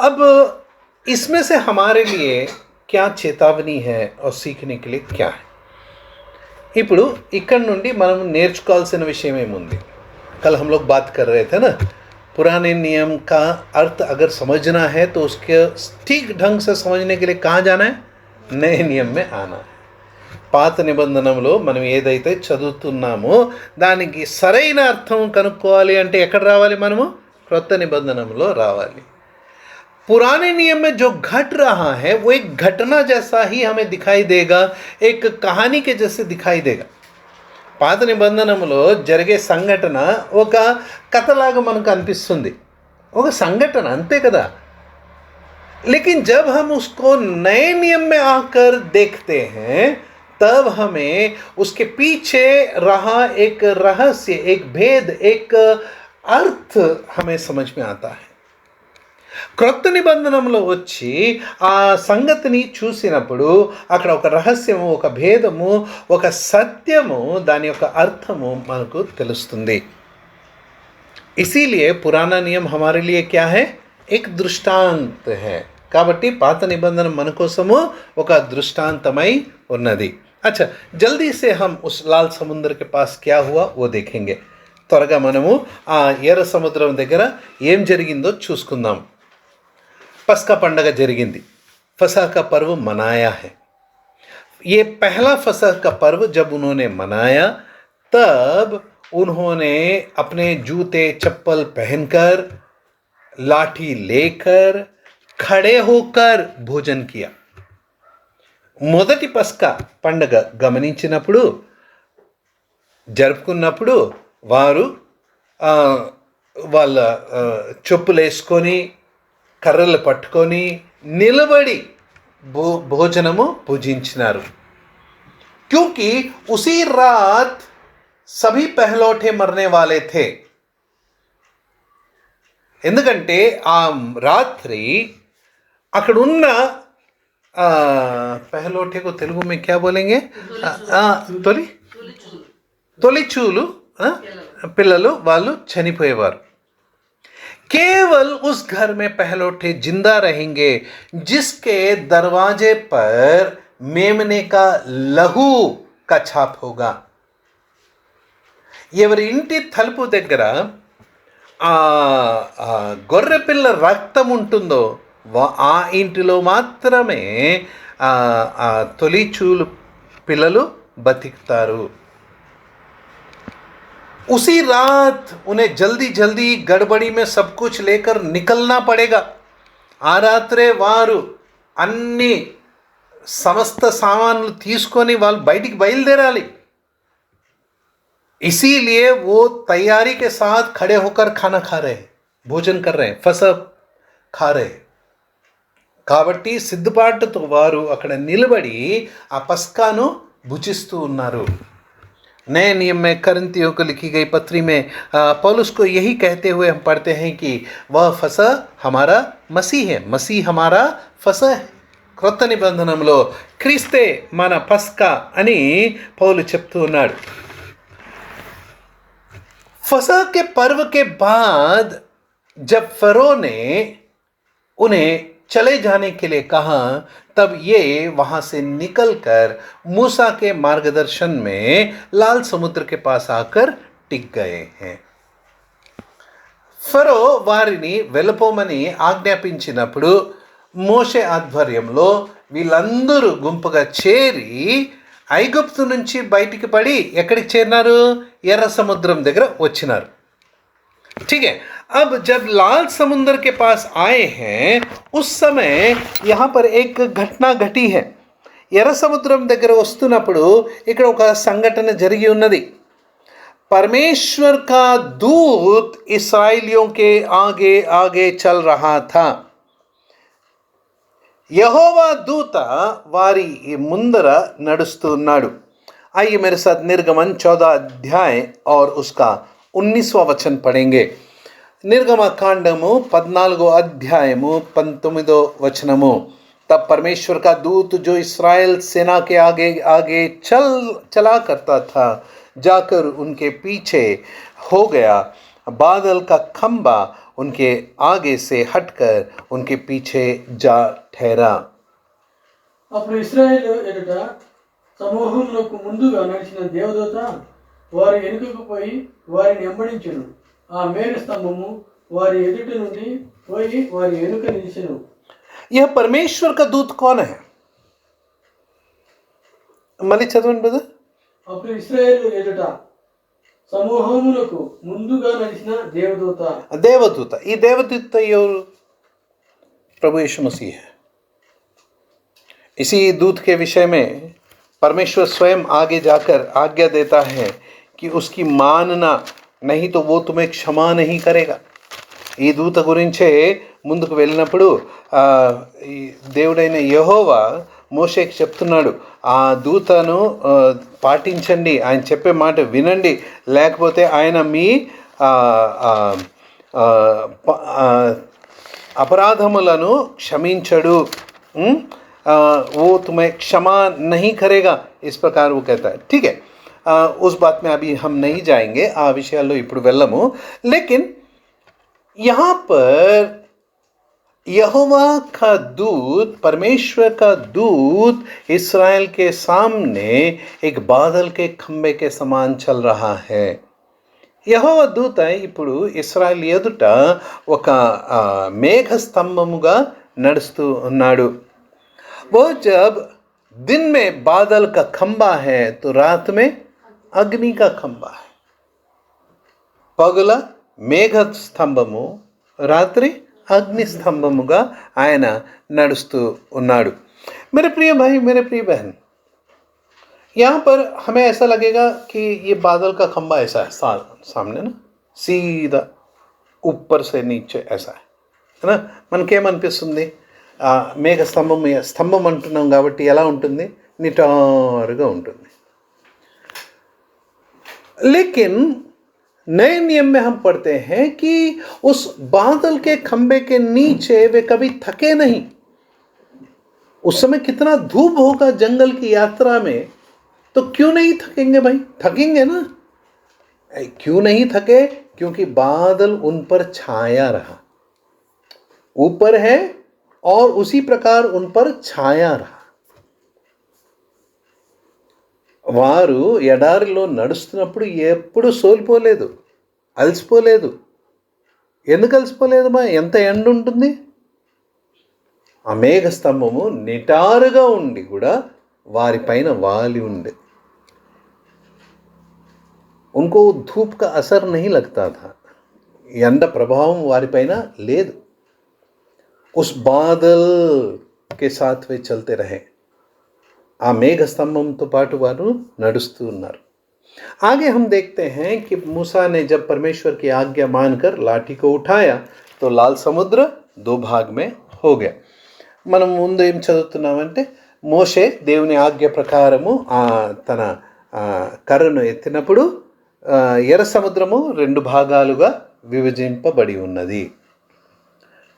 अब इसमें से हमारे लिए क्या चेतावनी है और सीखने के लिए क्या है? ఇప్పుడు ఇక్కడ నుండి మనం నేర్చుకోవాల్సిన విషయం ఏముంది? कल हम लोग बात कर रहे थे ना, पुराने नियम का अर्थ अगर समझना है तो उसके ठीक ढंग से समझने के लिए कहाँ जाना है? नए नियम में आना है. పాత నిబంధనలో మనం ఏదైతే చదువుతున్నామో దానికి సరైన అర్థం కనుక్కోవాలి అంటే ఎక్కడ రావాలి? మనము క్రొత్త నిబంధనలో రావాలి. पुराने नियम में जो घट रहा है वो एक घटना जैसा ही हमें दिखाई देगा, एक कहानी के जैसे दिखाई देगा. పాత నిబంధనలో జరిగే సంఘటన ఒక కథలాగా మనకు అనిపిస్తుంది, ఒక సంఘటన అంతే కదా. लेकिन जब हम उसको नए नियम में आकर देखते हैं तब हमें उसके पीछे रहा एक रहस्य, एक भेद, एक अर्थ हमें समझ में आता है. క్రొత్త నిబంధనలో వచ్చి ఆ సంగతిని చూసినప్పుడు అక్కడ ఒక రహస్యము, ఒక భేదము, ఒక సత్యము, దాని యొక్క అర్థము మనకు తెలుస్తుంది. इसीलिए पुराना नियम हमारे लिए क्या है? एक दृष्टांत है. కాబట్టి పాత నిబంధన మన కోసము ఒక దృష్టాంతమై ఉన్నది. अच्छा, जल्दी से हम उस लाल समुद्र के पास क्या हुआ वो देखेंगे. త్వరగా మనము ఆ ఎర్ర సముద్రం దగ్గర ఏం జరిగిందో చూసుకుందాం. పస్కా పండగ జరిగింది. फसह का पर्व मनाया है. ये पहला फसह का पर्व जब उन्होंने मनाया तब उन्होंने अपने जूते चप्पल पहनकर, लाठी लेकर, खड़े होकर भोजन किया. మొదటి పస్కా పండగ గమనించినప్పుడు, జరుపుకున్నప్పుడు వారు వాళ్ళ చెప్పులేసుకొని కర్రలు పట్టుకొని నిలబడి భోజనము పూజించినారు. क्योंकि उसी रात सभी पहलौठे मरने वाले थे. ఎందుకంటే ఆ రాత్రి అక్కడున్న पहलौठे को तेलुगु में क्या बोलेंगे? తొలిచూలు పిల్లలు వాళ్ళు చనిపోయేవారు. केवल उस घर में पहलौठे जिंदा रहेंगे जिसके दरवाजे पर मेमने का लहू का छाप होगा. ఎవరి ఇంటి తలుపు దగ్గర గొర్రె పిల్ల రక్తం ఉంటుందో ఆ ఇంటిలో మాత్రమే తొలిచూలు పిల్లలు బతికుతారు. उसी रात उन्हें जल्दी जल्दी गड़बड़ी में सब कुछ लेकर निकलना पड़ेगा. आ रात्रे वारू अन्नी समस्त सामान्లు తీసుకొని వాళ్ళు బయటికి బయలుదేరాలి. इसीलिए वो तैयारी के साथ खड़े होकर खाना खा रहे हैं, भोजन कर रहे हैं, फसह खा रहे हैं. కాబట్టి సిద్ధపాటుతో వారు అక్కడ నిలబడి ఆ పస్కాను భుజిస్తూ ఉన్నారు. नए नियम में करंथियों को लिखी गई पत्री में पौलुस को यही कहते हुए हम पढ़ते हैं कि वह फसह हमारा मसीह है, मसीह हमारा फसह है. క్రొత్త నిబంధనలో క్రీస్తే మన పస్కా అని పౌలు చెప్తూ ఉన్నాడు. फसह के पर्व के बाद जब फरो ने उन्हें चले जाने के लिए कहा, तब ये वहाँ से निकलकर मूसा के मार्गदर्शन में लाल समुद्र के पास आकर टिक गए हैं. ఫరో వారిని వెళ్ళిపోమని ఆజ్ఞాపించినప్పుడు మోషే ఆధ్వర్యంలో వీళ్ళందరూ గుంపుగా చేరి ఐగుప్తు నుంచి బయటికి పడి ఎక్కడికి చేరినారు? ఎర్ర సముద్రం దగ్గర వచ్చినారు. ठीक है. अब जब लाल समुद्र के पास आए हैं उस समय यहाँ पर एक घटना घटी है. ఎర్ర సముద్రం దగ్గర వస్తున్నప్పుడు ఇక్కడ ఒక సంఘటన జరిగి ఉన్నది. परमेश्वर का दूत इस्राएलियों के आगे आगे चल रहा था. यहोवा दूत वारी ముందర నడుస్తూ ఉన్నాడు. आइए मेरे साथ निर्गमन 14 अध्याय और उसका 19वां वचन पढ़ेंगे. నిర్గమకాండము 14 అధ్యాయము 19 వచనము. तब परमेश्वर का दूत जो इस्राएल सेना के आगे आगे चला करता था जाकर उनके पीछे हो गया. बादल का खंबा उनके आगे से हटकर उनके पीछे जा ठहरा. అప్పుడు ఇశ్రాయేలు ఎదుట సమూహంలోకి ముందుగా నడిచిన దేవదూత వారి వెనుకకు పోయి వారిని వెంబడించెను. ఆ మేఘ స్తంభము వారి ఎదుట నుండి పోయి వారి వెనుక నిలిచెను. यह परमेश्वर का दूत कौन है? మళ్ళీ చదవండి బ్రదర్. అప్పుడు ఇశ్రాయేలు ఎదుట సమూహములకు ముందుగా నడిచిన దేవదూత. దేవదూత. ఈ దేవదూత ఎవరు? प्रभु यीशु मसीह है. इसी दूत के विषय में परमेश्वर स्वयं आगे जाकर आज्ञा देता है कि उसकी मानना नहीं तो वो तुम्हें क्षमा नहीं करेगा. ఈ దూత గురించే ముందుకు వెళ్ళినప్పుడు దేవుడైన యెహోవా మోషేకి చెప్తున్నాడు, ఆ దూతను పాటించండి, ఆయన చెప్పే మాట వినండి, లేకపోతే ఆయన మీ अपराधमुలను క్షమించడు. वो तुम्हें क्षमा नहीं करेगा, इस प्रकार वो कहता है. ठीक है, उस बात में अभी हम नहीं जाएंगे, आ विषयाల్లో ఇప్పుడు వెళ్ళము. लेकिन यहाँ पर यहोवा का दूत, परमेश्वर का दूत इस्राएल के सामने एक बादल के खंबे के समान चल रहा है. యెహోవా దూత ఇప్పుడు ఇశ్రాయేలు ఎదుట ఒక మేఘ స్తంభముగా నడుస్తూ ఉన్నాడు. वो जब दिन में बादल का खंबा है तो रात में अग्नि का खंबा है. పగల మేఘ స్తంభము, రాత్రి అగ్ని స్తంభముగా ఆయన నడుస్తూ ఉన్నాడు. मेरे प्रिय भाई, मेरे प्रिय बहन, यहाँ पर हमें ऐसा लगेगा कि ये बादल का खंबा ऐसा है सामने ना, सीधा ऊपर से नीचे ऐसा है ना. మనకేమనిపిస్తుంది మేఘ స్తంభం అంటున్నాం కాబట్టి ఎలా ఉంటుంది, నిటారుగా ఉంటుంది. लेकिन नए नियम में हम पढ़ते हैं कि उस बादल के खंबे के नीचे वे कभी थके नहीं. उस समय कितना धूप होगा जंगल की यात्रा में, तो क्यों नहीं थकेंगे भाई, थकेंगे ना. क्यों नहीं थके, क्योंकि बादल उन पर छाया रहा, ऊपर है और उसी प्रकार उन पर छाया रहा. వారు ఎడారిలో నడుస్తున్నప్పుడు ఎప్పుడు సోలిపోలేదు, అలసిపోలేదు. ఎందుకు అలసిపోలేదు మా, ఎంత ఎండ ఉంటుంది. ఆ మేఘ స్తంభము నిటారుగా ఉండి కూడా వారిపైన వాలి ఉండే. उनको धूप का असर नहीं लगता था, ఎండ ప్రభావం వారిపైన లేదు. उस बादल के साथ वे चलते रहे. ఆ మేఘ స్తంభంతో పాటు వారు నడుస్తూ ఉన్నారు. आगे हम देखते हैं कि मूसा ने जब परमेश्वर की आज्ञा मानकर लाठी को उठाया तो लाल समुद्र 2 भाग में हो गया. మనం ముందు ఏం చదువుతున్నామంటే, మోషే దేవుని ఆజ్ఞ ప్రకారము తన కర్రను ఎత్తినప్పుడు ఎర్ర సముద్రము 2 భాగాలుగా విభజింపబడి ఉన్నది.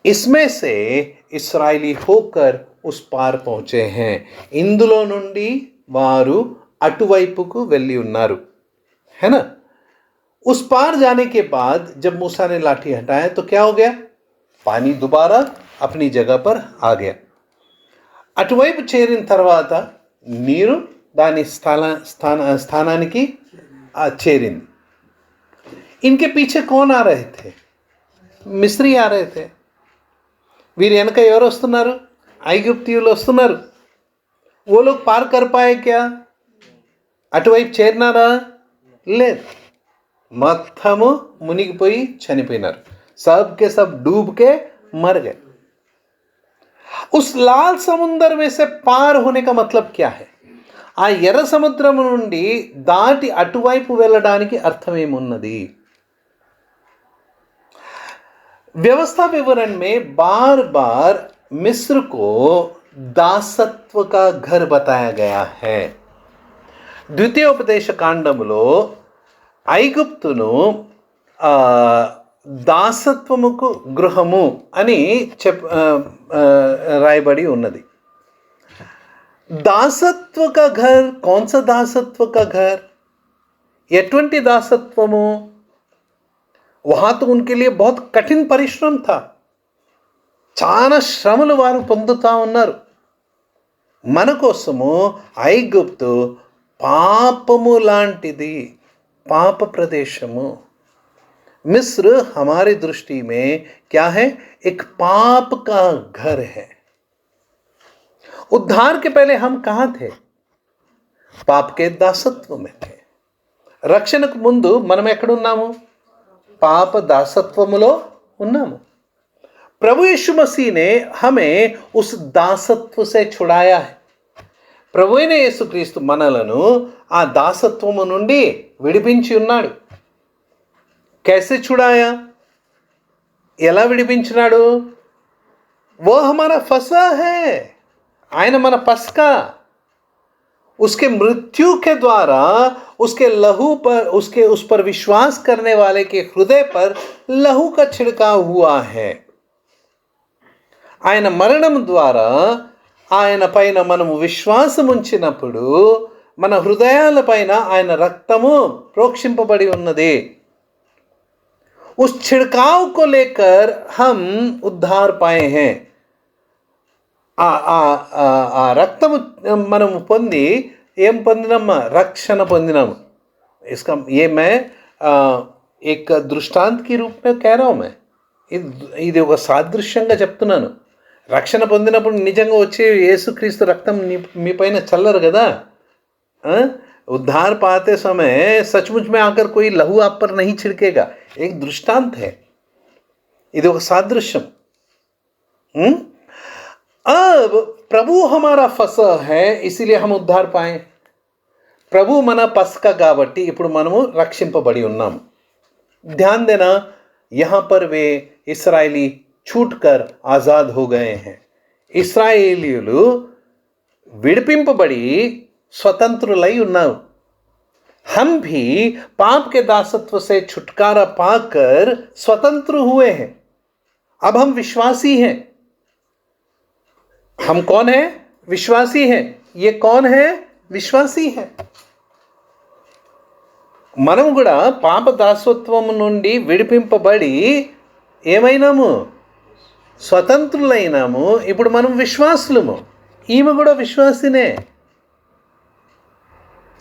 इसमें से ఇశ్రాయేలీ హోకర్ ఉస్ పార్ పహుంచే హై. ఇందులో నుండి వారు అటువైపుకు వెళ్ళి ఉన్నారు, है ना. उस पार जाने के बाद जब मूसा ने लाठी हटाया तो क्या हो गया, पानी दोबारा अपनी जगह पर आ गया. అటువైపు చేరిన తర్వాత నీరు దాని స్థానానికి చేరింది. इनके पीछे कौन आ रहे थे, మిస్రీ आ रहे थे. వీరి వెనక ఎవరు వస్తున్నారు, ఐగుప్తీయులు వస్తున్నారు. वो लोग पार कर पाए क्या, అటువైపు చేరినారా, లేదు. మొత్తము మునిగిపోయి చనిపోయినారు. सब के सब डूब के मर गए. उस लाल समुद्र में से पार होने का मतलब क्या है, ఆ ఎర్ర సముద్రం నుండి దాటి అటువైపు వెళ్ళడానికి అర్థం ఏమున్నది. व्यवस्था विवरण में बार बार मिस्र को दासत्व का घर बताया गया है. ద్వితీయోపదేశ కాండములో ఐగుప్తును దాసత్వముకు గృహము అని రాయబడి ఉన్నది. दासत्व का घर, कौन सा दासत्व का घर, ఎటువంటి దాసత్వము. वहाँ तो उनके लिए बहुत कठिन परिश्रम था, చాలా శ్రమలు వారు పొందుతా ఉన్నారు. మన కోసము ఐగుప్తు పాపము లాంటిది, పాప ప్రదేశము. मिस्र हमारी दृष्टि में क्या है, एक पाप का घर है. उद्धार के पहले हम कहाँ थे, పాప के दासत्व में थे. రక్షణకు ముందు మనం ఎక్కడున్నాము, పాప దాసత్వములో ఉన్నాము. प्रभु यीशु मसीह ने हमें उस दासत्व से छुड़ाया है. ప్రభు అయిన యేసుక్రీస్తు మనలను ఆ దాసత్వము నుండి విడిపించి ఉన్నాడు. कैसे छुड़ाया, ఎలా విడిపించినాడు. वो हमारा फसा है, ఆయన మన పస్కా. उसके मृत्यु के द्वारा उसके लहू पर, उसके उस पर विश्वास करने वाले के हृदय पर लहू का छिड़काव हुआ है. ఆయన మరణం ద్వారా ఆయన పైన మనము విశ్వాసం ఉంచినప్పుడు మన హృదయాల పైన ఆయన రక్తము ప్రోక్షింపబడి ఉన్నది. उस छिड़काव को लेकर हम उद्धार पाए हैं. ఆ రక్తము మనము పొంది ఏం పొందినామా, రక్షణ పొందినాము. इसका ये मैं एक दृष्टांत की रूप में कह रहा हूँ. मैं ఇది ఒక సాదృశ్యంగా చెప్తున్నాను. రక్షణ పొందినప్పుడు నిజంగా వచ్చి యేసుక్రీస్తు రక్తం మీ పైన చల్లరు కదా. उद्धार पाते समय सचमुच में आकर कोई लहू आप पर नहीं छिड़केगा. एक दृष्टांत है, ఇది ఒక సాదృశ్యం. अब प्रभु हमारा फसा है, इसीलिए हम उद्धार पाए. ప్రభు మన పస్కా కాబట్టి ఇప్పుడు మనము రక్షింపబడి ఉన్నాము. ध्यान देना, यहाँ पर वे ఇస్రాయేలీ छूटकर आज़ाद हो गए हैं. ఇస్రాయేలీయులు విడిపింపబడి स्वतंत्रలై ఉన్నారు. हम भी पाप के दासत्व से छुटकारा पाकर स्वतंत्र हुए हैं. अब हम विश्वासी हैं. हम कौन है? विश्वासी हैं. ये कौन है? విశ్వాసీ है. మనం కూడా పాప దాసత్వం నుండి విడిపింపబడి ఏమైనాము? స్వతంత్రులైనాము. ఇప్పుడు మనం విశ్వాసులము. ఈమె కూడా విశ్వాసినే.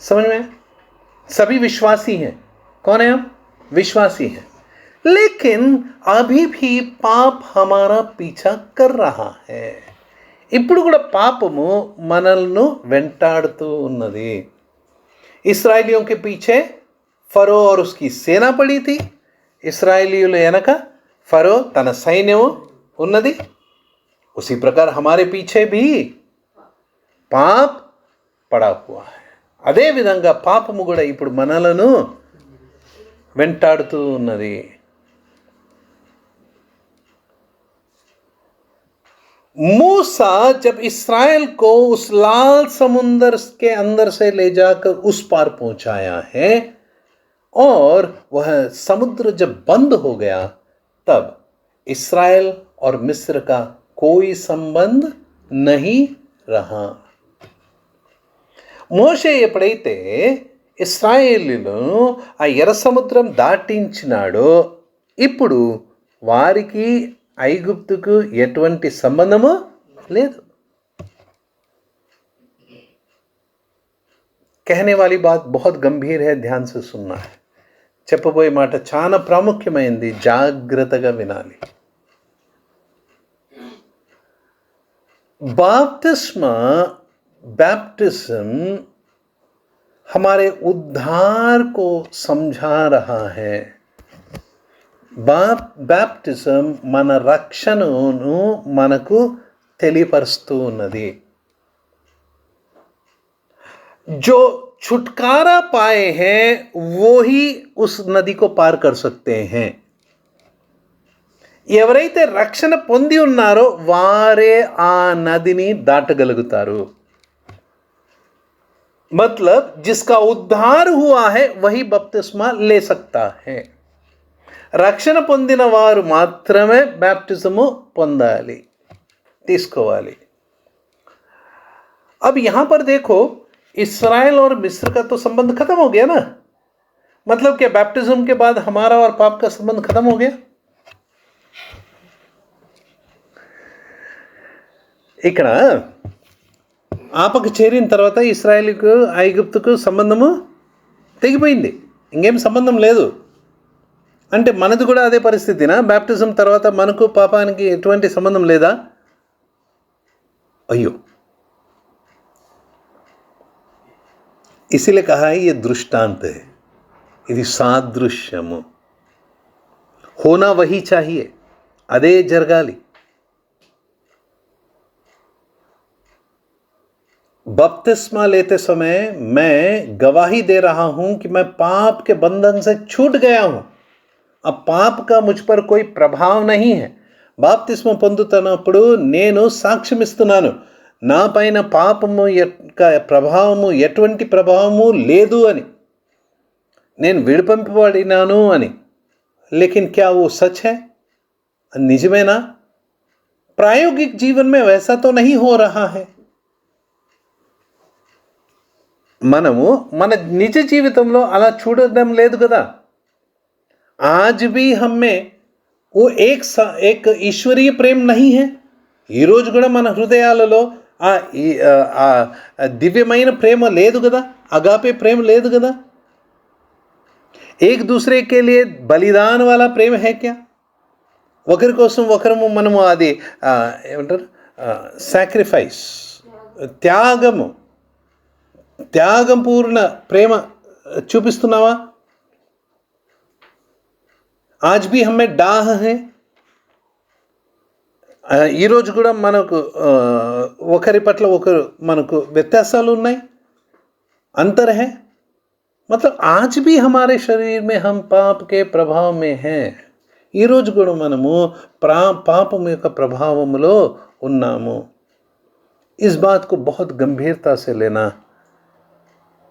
समझ में? सभी विश्वासी हैं. कौन है हम? विश्वासी हैं. लेकिन अभी भी पाप हमारा पीछा कर रहा है. ఇప్పుడు కూడా పాపము మనల్ని వెంటాడుతూ ఉన్నది. ఇస్రాయేలిयों के पीछे ఫరో और उसकी सेना पड़ी थी. ఇస్రాయేలీయుల వెనక ఫరో తన సైన్యం ఉన్నది. उसी प्रकार हमारे पीछे भी पाप पड़ा हुआ है. అదే విధంగా పాపము కూడా ఇప్పుడు మనలను వెంటాడుతూ ఉన్నది. मूसा जब इस्राएल को उस लाल समुंदर के अंदर से ले जाकर उस पार पहुंचाया है और वह समुद्र जब बंद हो गया तब इस्राएल और मिस्र का कोई संबंध नहीं रहा. మోషే ఎప్పుడైతే ఇశ్రాయేలీయులను ఆ ఎర్ర సముద్రం దాటించినాడో ఇప్పుడు వారికి ఐగుప్తుకు ఎటువంటి సంబంధము లేదు. कहने वाली बात बहुत गंभीर है. ध्यान से सुनना है. చెప్పబోయే మాట చాలా ప్రాముఖ్యమైనది. జాగ్రత్తగా వినాలి. बैप्टिज्म हमारे उद्धार को समझा रहा है. बैप्टिज्म మన రక్షణను మనకు తెలియపరుస్తూ ఉన్నది. जो छुटकारा पाए हैं वो ही उस नदी को पार कर सकते हैं. ఎవరైతే రక్షణ పొంది ఉన్నారో వారే ఆ నదిని దాటగలుగుతారు. मतलब जिसका उद्धार हुआ है वही बपतिस्मा ले सकता है. రక్షణ పొందిన వారు మాత్రమే बैप्टिज्म పొందాలి, తీసుకోవాలి. अब यहाँ पर देखो, इस्राएल और मिस्र का तो संबंध खत्म हो गया ना. मतलब क्या बैप्टिज्म के बाद हमारा और पाप का संबंध खत्म हो गया? ఇక్కడ ఆపకు చేరిన తర్వాత ఇశ్రాయేలుకు ఐగుప్తుకు సంబంధము తెగిపోయింది. ఇంకేం సంబంధం లేదు. అంటే మనది కూడా అదే పరిస్థితినా? బ్యాప్టిజం తర్వాత మనకు పాపానికి ఎటువంటి సంబంధం లేదా? అయ్యో, इसीलिए कहा है ये दृष्टांत है. ఇది సాదృశ్యము. होना वही चाहिए, అదే జరగాలి. बपतिस्मा लेते समय मैं गवाही दे रहा हूं कि मैं पाप के बंधन से छूट गया हूं. अब पाप का मुझ पर कोई प्रभाव नहीं है. బాప్తిస్మ పొందుతున్నప్పుడు నేను సాక్ష్యం ఇస్తున్నాను, నా పైన పాపము యొక్క ప్రభావము ఎటువంటి ప్రభావము లేదు అని. నేను విడిపింపబడినాను అని. लेकिन क्या वो सच है? నిజమేనా? प्रायोगिक जीवन में वैसा तो नहीं हो रहा है. మనము మన నిజ జీవితంలో అలా చూడడం లేదు కదా. आज भी हम में वो एक ईश्वरीय प्रेम नहीं है. ఈరోజు కూడా మన హృదయాలలో ఆ దివ్యమైన ప్రేమ లేదు కదా, అగాపే ప్రేమ లేదు కదా. एक दूसरे के लिए बलिदान वाला प्रेम है क्या? ఒకరి కోసం ఒకరము మనము అది ఏమంటారు, సాక్రిఫైస్, త్యాగం పూర్ణ ప్రేమ చూపిస్తున్నావా? आज भी हमें डाह है. ఈరోజు కూడా మనకు ఒకరి పట్ల ఒకరు మనకు వ్యత్యాసాలు ఉన్నాయి, अंतर है. मतलब आज भी हमारे शरीर में हम पाप के प्रभाव में हैं. ఈరోజు కూడా మనము పాపం యొక్క ప్రభావములో ఉన్నాము. इस बात को बहुत गंभीरता से लेना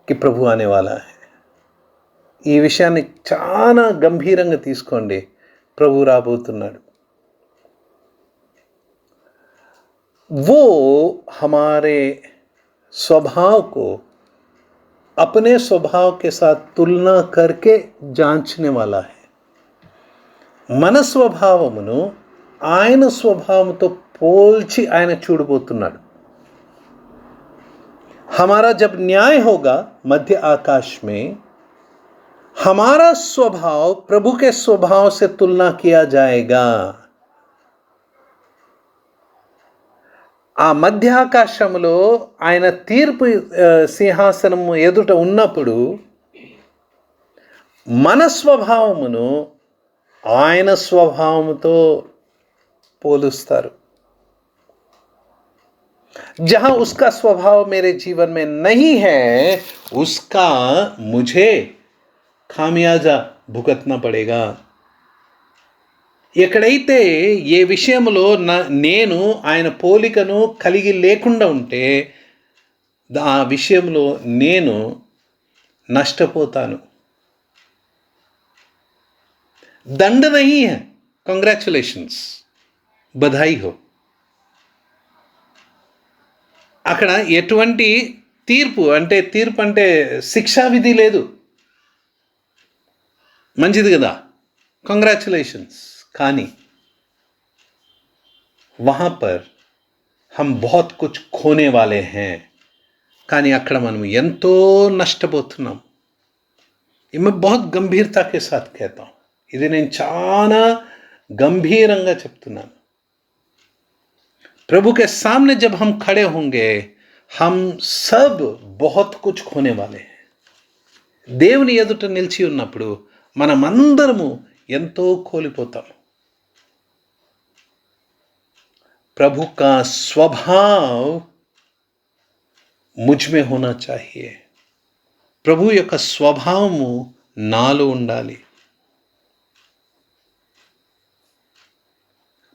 कि ప్రభు आने वाला है. ఈ విషయాన్ని చాలా గంభీరంగా తీసుకోండి. ప్రభు రాబోతున్నాడు. वो हमारे स्वभाव को अपने स्वभाव के साथ तुलना करके जांचने वाला है. మన స్వభావమును ఆయన స్వభావంతో పోల్చి ఆయన చూడబోతున్నాడు. हमारा जब न्याय होगा मध्य आकाश में, हमारा स्वभाव प्रभु के स्वभाव से तुलना किया जाएगा. ఆ మధ్య ఆకాశంలో ఆయన తీర్పు సింహాసనం ఎదుట ఉన్నప్పుడు మన స్వభావమును ఆయన స్వభావముతో పోలుస్తారు. जहां उसका स्वभाव मेरे जीवन में नहीं है, उसका मुझे खामियाजा भुगतना पड़ेगा. ఎక్కడైతే ఏ విషయంలో నేను ఆయన పోలికను కలిగి లేకుండా ఉంటే ఆ విషయంలో నేను నష్టపోతాను. దండ నహీ హై, కంగ్రాచులేషన్స్, బధాయి హో. అక్కడ ఎటువంటి తీర్పు అంటే శిక్షా విధి లేదు. మంచిది కదా, కంగ్రాచులేషన్స్. కానీ वहाँ पर हम बहुत कुछ खोने वाले हैं. కానీ అక్కడ మనం ఎంతో నష్టపోతున్నాం. मैं बहुत गंभीरता के साथ कहता हूँ. ఇది నేను చాలా గంభీరంగా చెప్తున్నాను. प्रभु के सामने जब हम खड़े होंगे, हम सब बहुत कुछ खोने वाले हैं. దేవుని ఎదుట నిలిచి ఉన్నప్పుడు మనమందరము ఎంతో కోల్పోతాం. प्रभु का स्वभाव मुझ में होना चाहिए. ప్రభు యొక్క స్వభావము నాలో ఉండాలి.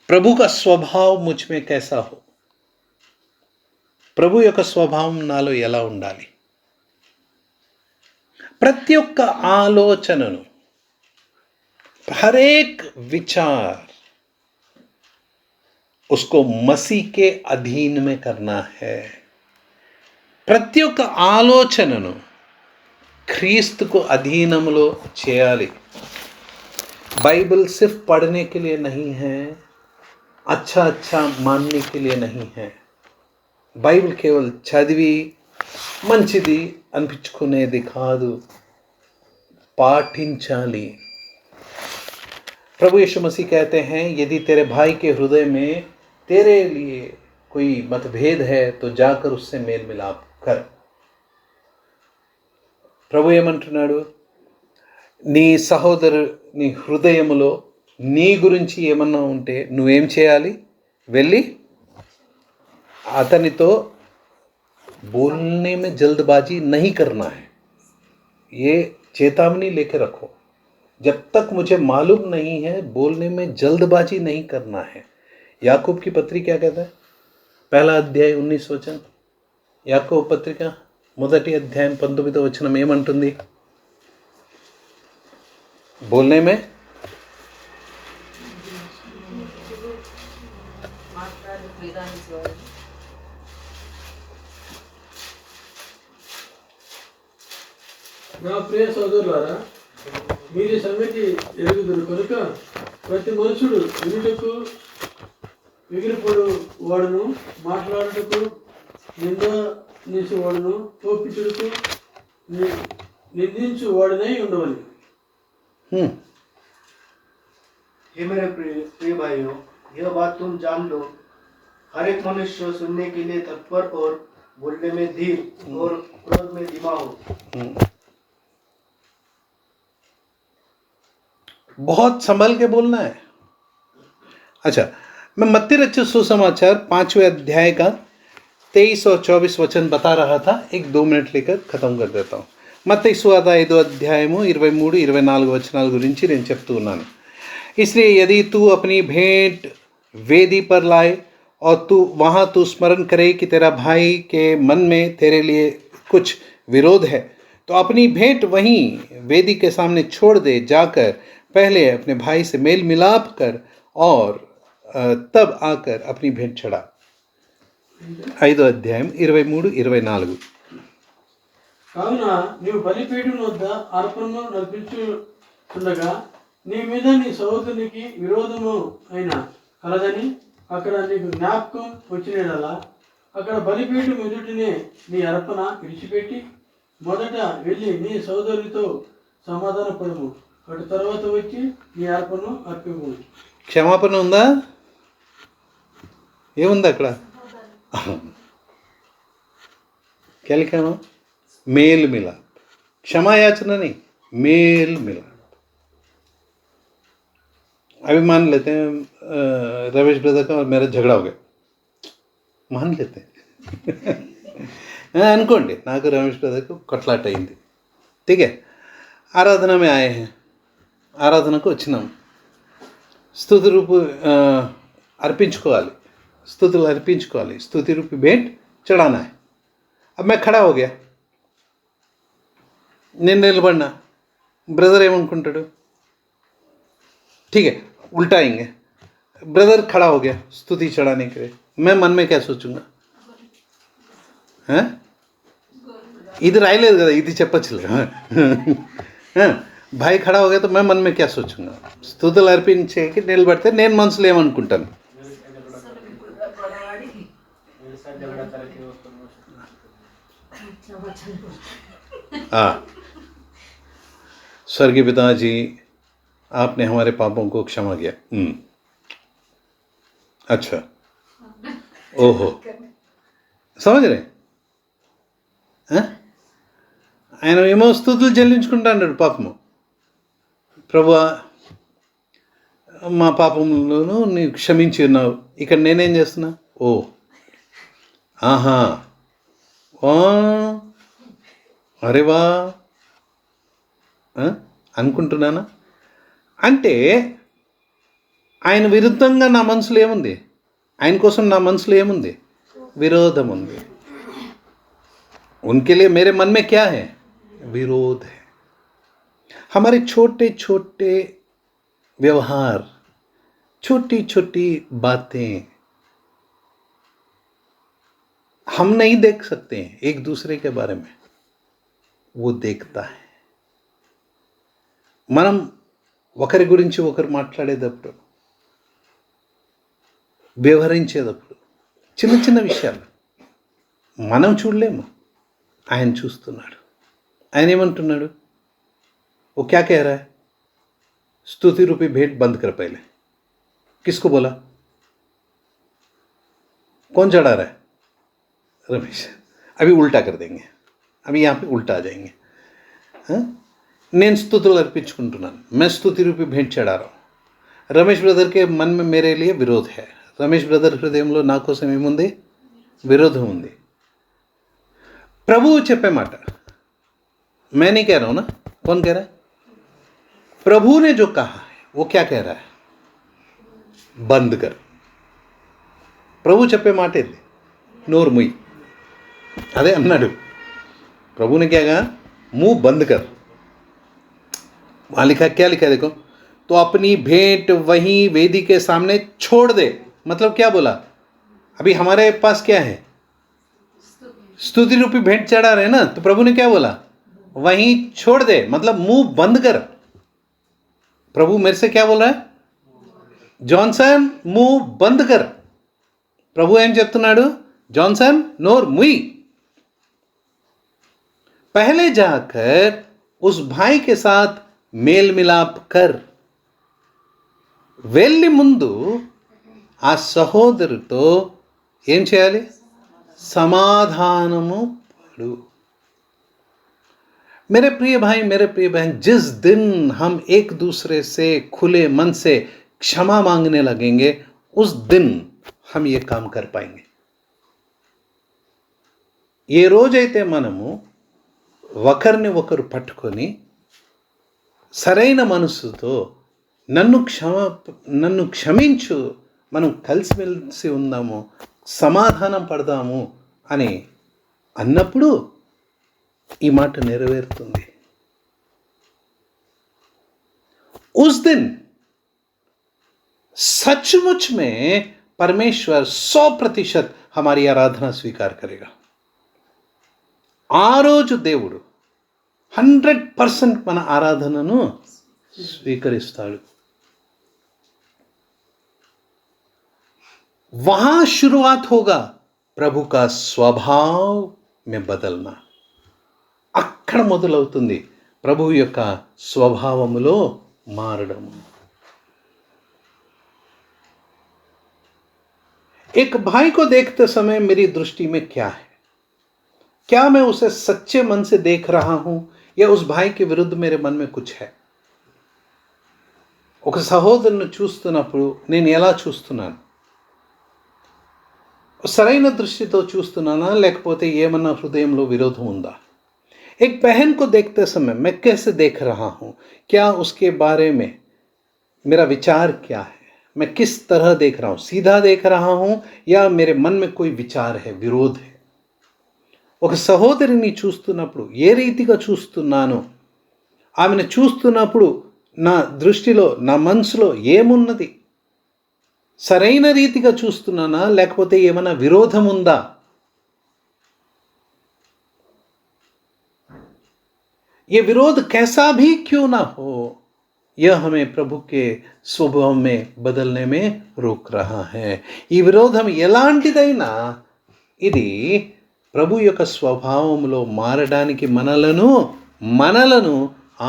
प्रभु का स्वभाव मुझ में कैसा हो? ప్రభు యొక్క స్వభావం నాలో ఎలా ఉండాలి? ప్రతి ఒక్క ఆలోచనను, हर एक विचार उसको मसीह के अधीन में करना है. ప్రతి ఒక్క ఆలోచనను క్రీస్తుకు అధీనంలో చేయాలి. बाइबल सिर्फ पढ़ने के लिए नहीं है, अच्छा मानने के लिए नहीं है. బైబిల్ కేవలం చదివి మంచిది అనిపించుకునేది కాదు, పాటించాలి. प्रभु यीशु मसीह कहते हैं, यदि तेरे भाई के हृदय में तेरे लिए कोई मतभेद है तो जाकर उससे मेल मिलाप कर. ప్రభు ఏమంటున్నాడు? నీ సహోదరుని హృదయములో నీ గురించి ఏమన్నా ఉంటే నువ్వేం చేయాలి? వెళ్ళి అతనితో बोलने में जल्दबाजी नहीं करना है. ये चेतावनी लेके रखो. जब तक मुझे मालूम नहीं है, बोलने में जल्दबाजी नहीं करना है. याकूब की पत्री क्या कहता है? पहला अध्याय 19 वचन. याकूब पत्रिక మొదటి అధ్యాయం 19వ వచనం ఏమంటుంది? बोलने में నా ప్రియ సోదరులారా, మీరు ఈ సంగతి ఎరుగుదురు కనుక ప్రతి మనుషుడు వినుటకు ఎగిరిపడు వాడును, మాట్లాడుటకు నిందించు వాడును, కోపించుటకు నిందించు వాడునై ఉండవని. हे मेरे प्रिय भाइयों, यह बात तुम जान लो, हर एक मनुष्य सुनने के लिए तत्पर और बोलने में धीर और क्रोध में धीमा हो. बहुत संभल के बोलना है. अच्छा, मैं मत्ती रचित सुसमाचार 5वें अध्याय का 23 और 24 वचन बता रहा था. 1-2 मिनट लेकर खत्म कर देता हूँ. మత్తయి సువార్త 5వ అధ్యాయము 23-24 వచనాల గురించి నేను చెప్తూ ఉన్నాను. इसलिए यदि तू अपनी भेंट वेदी पर लाए और वहाँ तू स्मरण करे कि तेरा भाई के मन में तेरे लिए कुछ विरोध है, तो अपनी भेंट वहीं वेदी के सामने छोड़ दे, जाकर पहले अपने भाई से मेल मिलाप कर और तब आकर अपनी भेंट चढ़ा. 5వ అధ్యాయం 23-24. కావున నీవు బలిపీఠం వద్ద అర్పణను నడిపించుండగా నీ మీద నీ సహోదరునికి విరోధము అయిన కలదని అక్కడ నీకు జ్ఞాపకం వచ్చినలా అక్కడ బలిపీఠం ఎదుటినే నీ అర్పణ విడిచిపెట్టి మొదట వెళ్ళి నీ సహోదరునితో సమాధాన పడము, అటు తర్వాత వచ్చి నీ అర్పణను అర్పింపు. క్షమాపణ ఉందా? ఏముంది అక్కడ? क्या लिखा है? मेल मिलाप. क्षमा याचना नहीं, मेल मिलाप. अभी मान लेते हैं रमेश ब्रदर का और मेरा झगड़ा हो गया, मान लेते हैं. అనుకోండి నాకు రమేష్ బ్రదర్కు కొట్లాట అయింది. ठीक है, ఆరాధన में आए हैं, ఆరాధనకు వచ్చినాం, స్తుతి రూపు अर्పించుకోవాలి, స్తుతులు अर्పించుకోవాలి, స్తుతి రూపి भेंट चढ़ाना है. अब मैं खड़ा हो गया, నేను నిలబడినా, బ్రదర్ ఏమనుకుంటాడు? ठीक है, उल्टा आएंगे. ब्रदर खड़ा हो गया स्तुति चढ़ाने के लिए, मैं मन में क्या सोचूंगा? ఇది రాయలేదు కదా, ఇది చెప్పచ్చులే. భాయ్ ఖడా हो गया तो मैं मन में क्या सोचूंगा? స్తుతులు అర్పించేకి నిలబడితే నేను మనసులో ఏమనుకుంటాను? स्वर्गीय पिताजी, आपने हमारे पापों को क्षमा किया. अच्छा, ओहो, समझ रहे? ఆయన ఏమో స్తుతులు చెల్లించుకుంటా అన్నాడు పాపము. ప్రభువా, మా పాపములను నీవు క్షమించి ఉన్నావు. ఇక్కడ నేనేం చేస్తున్నా? ఓ ఆహా, అరే వా అనుకుంటున్నానా? అంటే ఆయన విరుద్ధంగా నా మనసులో ఏముంది? ఆయన కోసం నా మనసులో ఏముంది? విరోధం ఉంది. उनके लिए मेरे मन में क्या है? विरोध है. हमारे छोटे छोटे व्यवहार, छोटी छोटी बातें हम नहीं देख सकते हैं एक दूसरे के बारे में, वो देखता है. మనం ఒకరి గురించి ఒకరు మాట్లాడేటప్పుడు, వ్యవహరించేటప్పుడు చిన్న చిన్న విషయాలు మనం చూడలేము, ఆయన చూస్తున్నాడు. ఆయన ఏమంటున్నాడు? वो क्या कह रहा है? स्तुति रूपी भेंट बंद कर पहले. किसको बोला? कौन चढ़ा रहा है? रमेश. अभी उल्टा कर देंगे, अभी यहाँ पे उल्टा आ जाएंगे. నేను స్తుతులు అర్పించుకుంటున్నాను, मैं स्तुति रूपी भेंट चढ़ा रहा हूँ. రమేష్ బ్రదర్ के मन में मेरे लिए विरोध है. రమేష్ బ్రదర్ హృదయంలో నా కోసం ఏముంది? విరోధం ఉంది. ప్రభువు చెప్పే మాట, मैं नहीं कह रहा हूँ ना, कौन कह रहा है? प्रभु ने जो कहा है वो क्या कह रहा है? बंद कर. ప్రభు చెప్పే మాట ఇది, నోరు ముయ్యి. అదే అన్నాడు. प्रभु ने क्या कहा? मुंह बंद कर. वहाँ लिखा, क्या लिखा है देखो, तो अपनी भेंट वहीं वेदी के सामने छोड़ दे. मतलब क्या बोला? अभी हमारे पास क्या है? स्तुति रूपी भेंट चढ़ा रहे ना, तो प्रभु ने क्या बोला? वहीं छोड़ दे, मतलब मुंह बंद कर. प्रभु मेरे से क्या बोल रहा है? జాన్సన్ मुंह बंद कर. ప్రభు ఏం చెప్తున్నాడు? జాన్సన్ నోరు ముయ్. पहले जाकर उस भाई के साथ मेल मिलाप कर. వెళ్ళి ముందు ఆ సహోదరుతో ఏం చేయాలి? సమాధానము పడు. मेरे प्रिय भाई, मेरे प्रिय बहन, जिस दिन हम एक दूसरे से खुले मन से क्षमा मांगने लगेंगे, उस दिन हम ये काम कर पाएंगे. ఏ రోజైతే మనము ఒకరిని ఒకరు పట్టుకొని సరైన మనసుతో నన్ను క్షమించు, మనం కలిసిమెలిసి ఉందాము, సమాధానం పడదాము అని అన్నప్పుడు ఈ మాట నెరవేరుతుంది. उस दिन सचमुच में परमेश्वर 100% हमारी आराधना स्वीकार करेगा. ఆ రోజు దేవుడు 100% మన ఆరాధనను స్వీకరిస్తాడు. वहां शुरुआत होगा प्रभु का स्वभाव में बदलना. అక్కడ మొదలవుతుంది ప్రభు యొక్క స్వభావములో మారడము. एक भाई को देखते समय मेरी दृष्टि में क्या है? क्या मैं उसे सच्चे मन से देख रहा हूं या उस भाई के विरुद्ध मेरे मन में कुछ है? ఒక సహోదరుని చూస్తున్నప్పుడు నేను ఎలా చూస్తున్నాను? సరైన దృష్టితో చూస్తున్నానా లేకపోతే ఏమన్నా హృదయంలో విరోధం ఉందా? एक बहन को देखते समय मैं कैसे देख रहा हूं? क्या उसके बारे में मेरा विचार क्या है? मैं किस तरह देख रहा हूं? सीधा देख रहा हूं या मेरे मन में कोई विचार है, विरोध है? ఒక సహోదరిని చూస్తున్నప్పుడు ఏ రీతిగా చూస్తున్నానో, ఆమెను చూస్తున్నప్పుడు నా దృష్టిలో నా మనసులో ఏమున్నది? సరైన రీతిగా చూస్తున్నానా లేకపోతే ఏమైనా విరోధం ఉందా? ये विरोध कैसा भी क्यों ना हो, यह हमें प्रभु के स्वभाव में बदलने में रोक रहा है. ఈ విరోధం ఎలాంటిదైనా ఇది ప్రభు యొక్క స్వభావంలో మారడానికి మనలను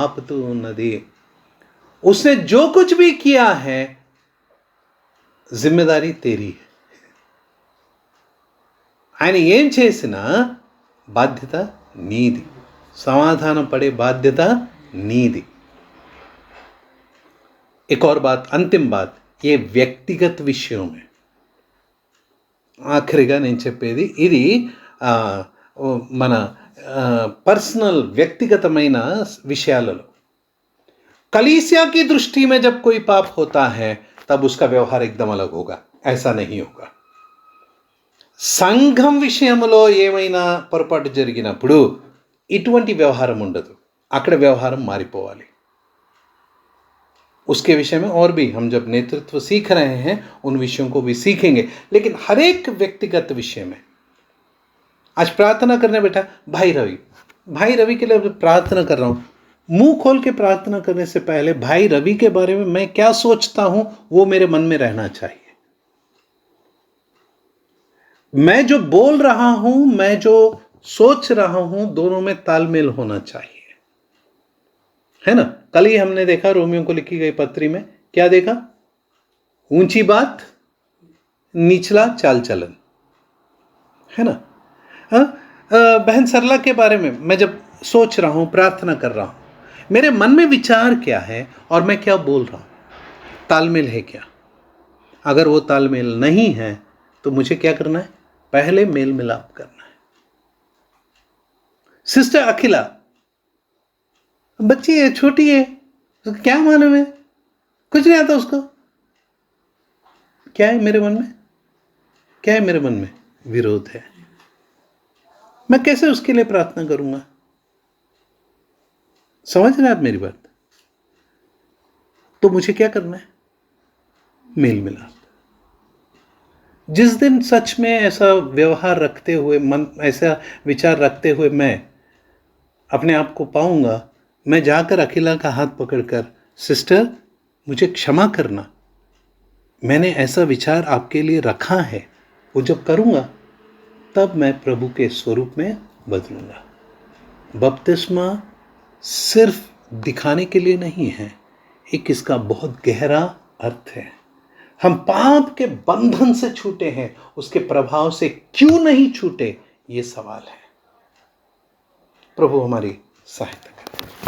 ఆపుతూ ఉన్నది. उसने जो कुछ भी किया है जिम्मेदारी तेरी है. ఆయన ఏం చేసినా బాధ్యత నీది, సమాధానం పడే బాధ్యత నీది. एक और बात, अंतिम बात, ये వ్యక్తిగత విషయం में ఆఖరిగా నేను చెప్పేది ఇది మన పర్సనల్ వ్యక్తిగతమైన విషయాలలో. कलीसिया की दृष्टि में जब कोई पाप होता है तब उसका व्यवहार एकदम अलग होगा, ऐसा नहीं होगा. సంఘం విషయంలో ఏమైనా పొరపాటు జరిగినప్పుడు ఇటువంటి వ్యవహారం ఉండదు, అక్కడ వ్యవహారం మారిపోవాలి. उसके विषय में और भी हम जब नेतृत्व सीख रहे हैं उन विषयों को भी सीखेंगे, लेकिन हर एक व्यक्तिगत विषय में आज प्रार्थना करने बैठा भाई रवि के लिए प्रार्थना कर रहा हूं. मुंह खोल के प्रार्थना करने से पहले भाई रवि के बारे में मैं क्या सोचता हूं वो मेरे मन में रहना चाहिए. मैं जो बोल रहा हूं, मैं जो सोच रहा हूं, दोनों में तालमेल होना चाहिए, है ना. कल ही हमने देखा रोमियो को लिखी गई पत्री में क्या देखा? ऊंची बात, निचला चाल चलन, है ना. बहन सरला के बारे में मैं जब सोच रहा हूं, प्रार्थना कर रहा हूं, मेरे मन में विचार क्या है और मैं क्या बोल रहा हूं, तालमेल है क्या? अगर वो तालमेल नहीं है तो मुझे क्या करना है? पहले मेल मिलाप करना है. सिस्टर अखिला बच्ची है, छोटी है, उसको क्या मालूम है, कुछ नहीं आता उसको. क्या है मेरे मन में? क्या है मेरे मन में? विरोध है. मैं कैसे उसके लिए प्रार्थना करूंगा? समझ रहे आप मेरी बात? तो मुझे क्या करना है? मेल मिलाप. जिस दिन सच में ऐसा व्यवहार रखते हुए, मन ऐसा विचार रखते हुए मैं अपने आप को पाऊंगा, मैं जाकर अखिला का हाथ पकड़कर सिस्टर मुझे क्षमा करना, मैंने ऐसा विचार आपके लिए रखा है, वो जब करूंगा तब मैं प्रभु के स्वरूप में बदलूंगा. बपतिस्मा सिर्फ दिखाने के लिए नहीं है, एक इसका बहुत गहरा अर्थ है. हम पाप के बंधन से छूटे हैं, उसके प्रभाव से क्यों नहीं छूटे, ये सवाल है. प्रभु हमारी सहायता करें.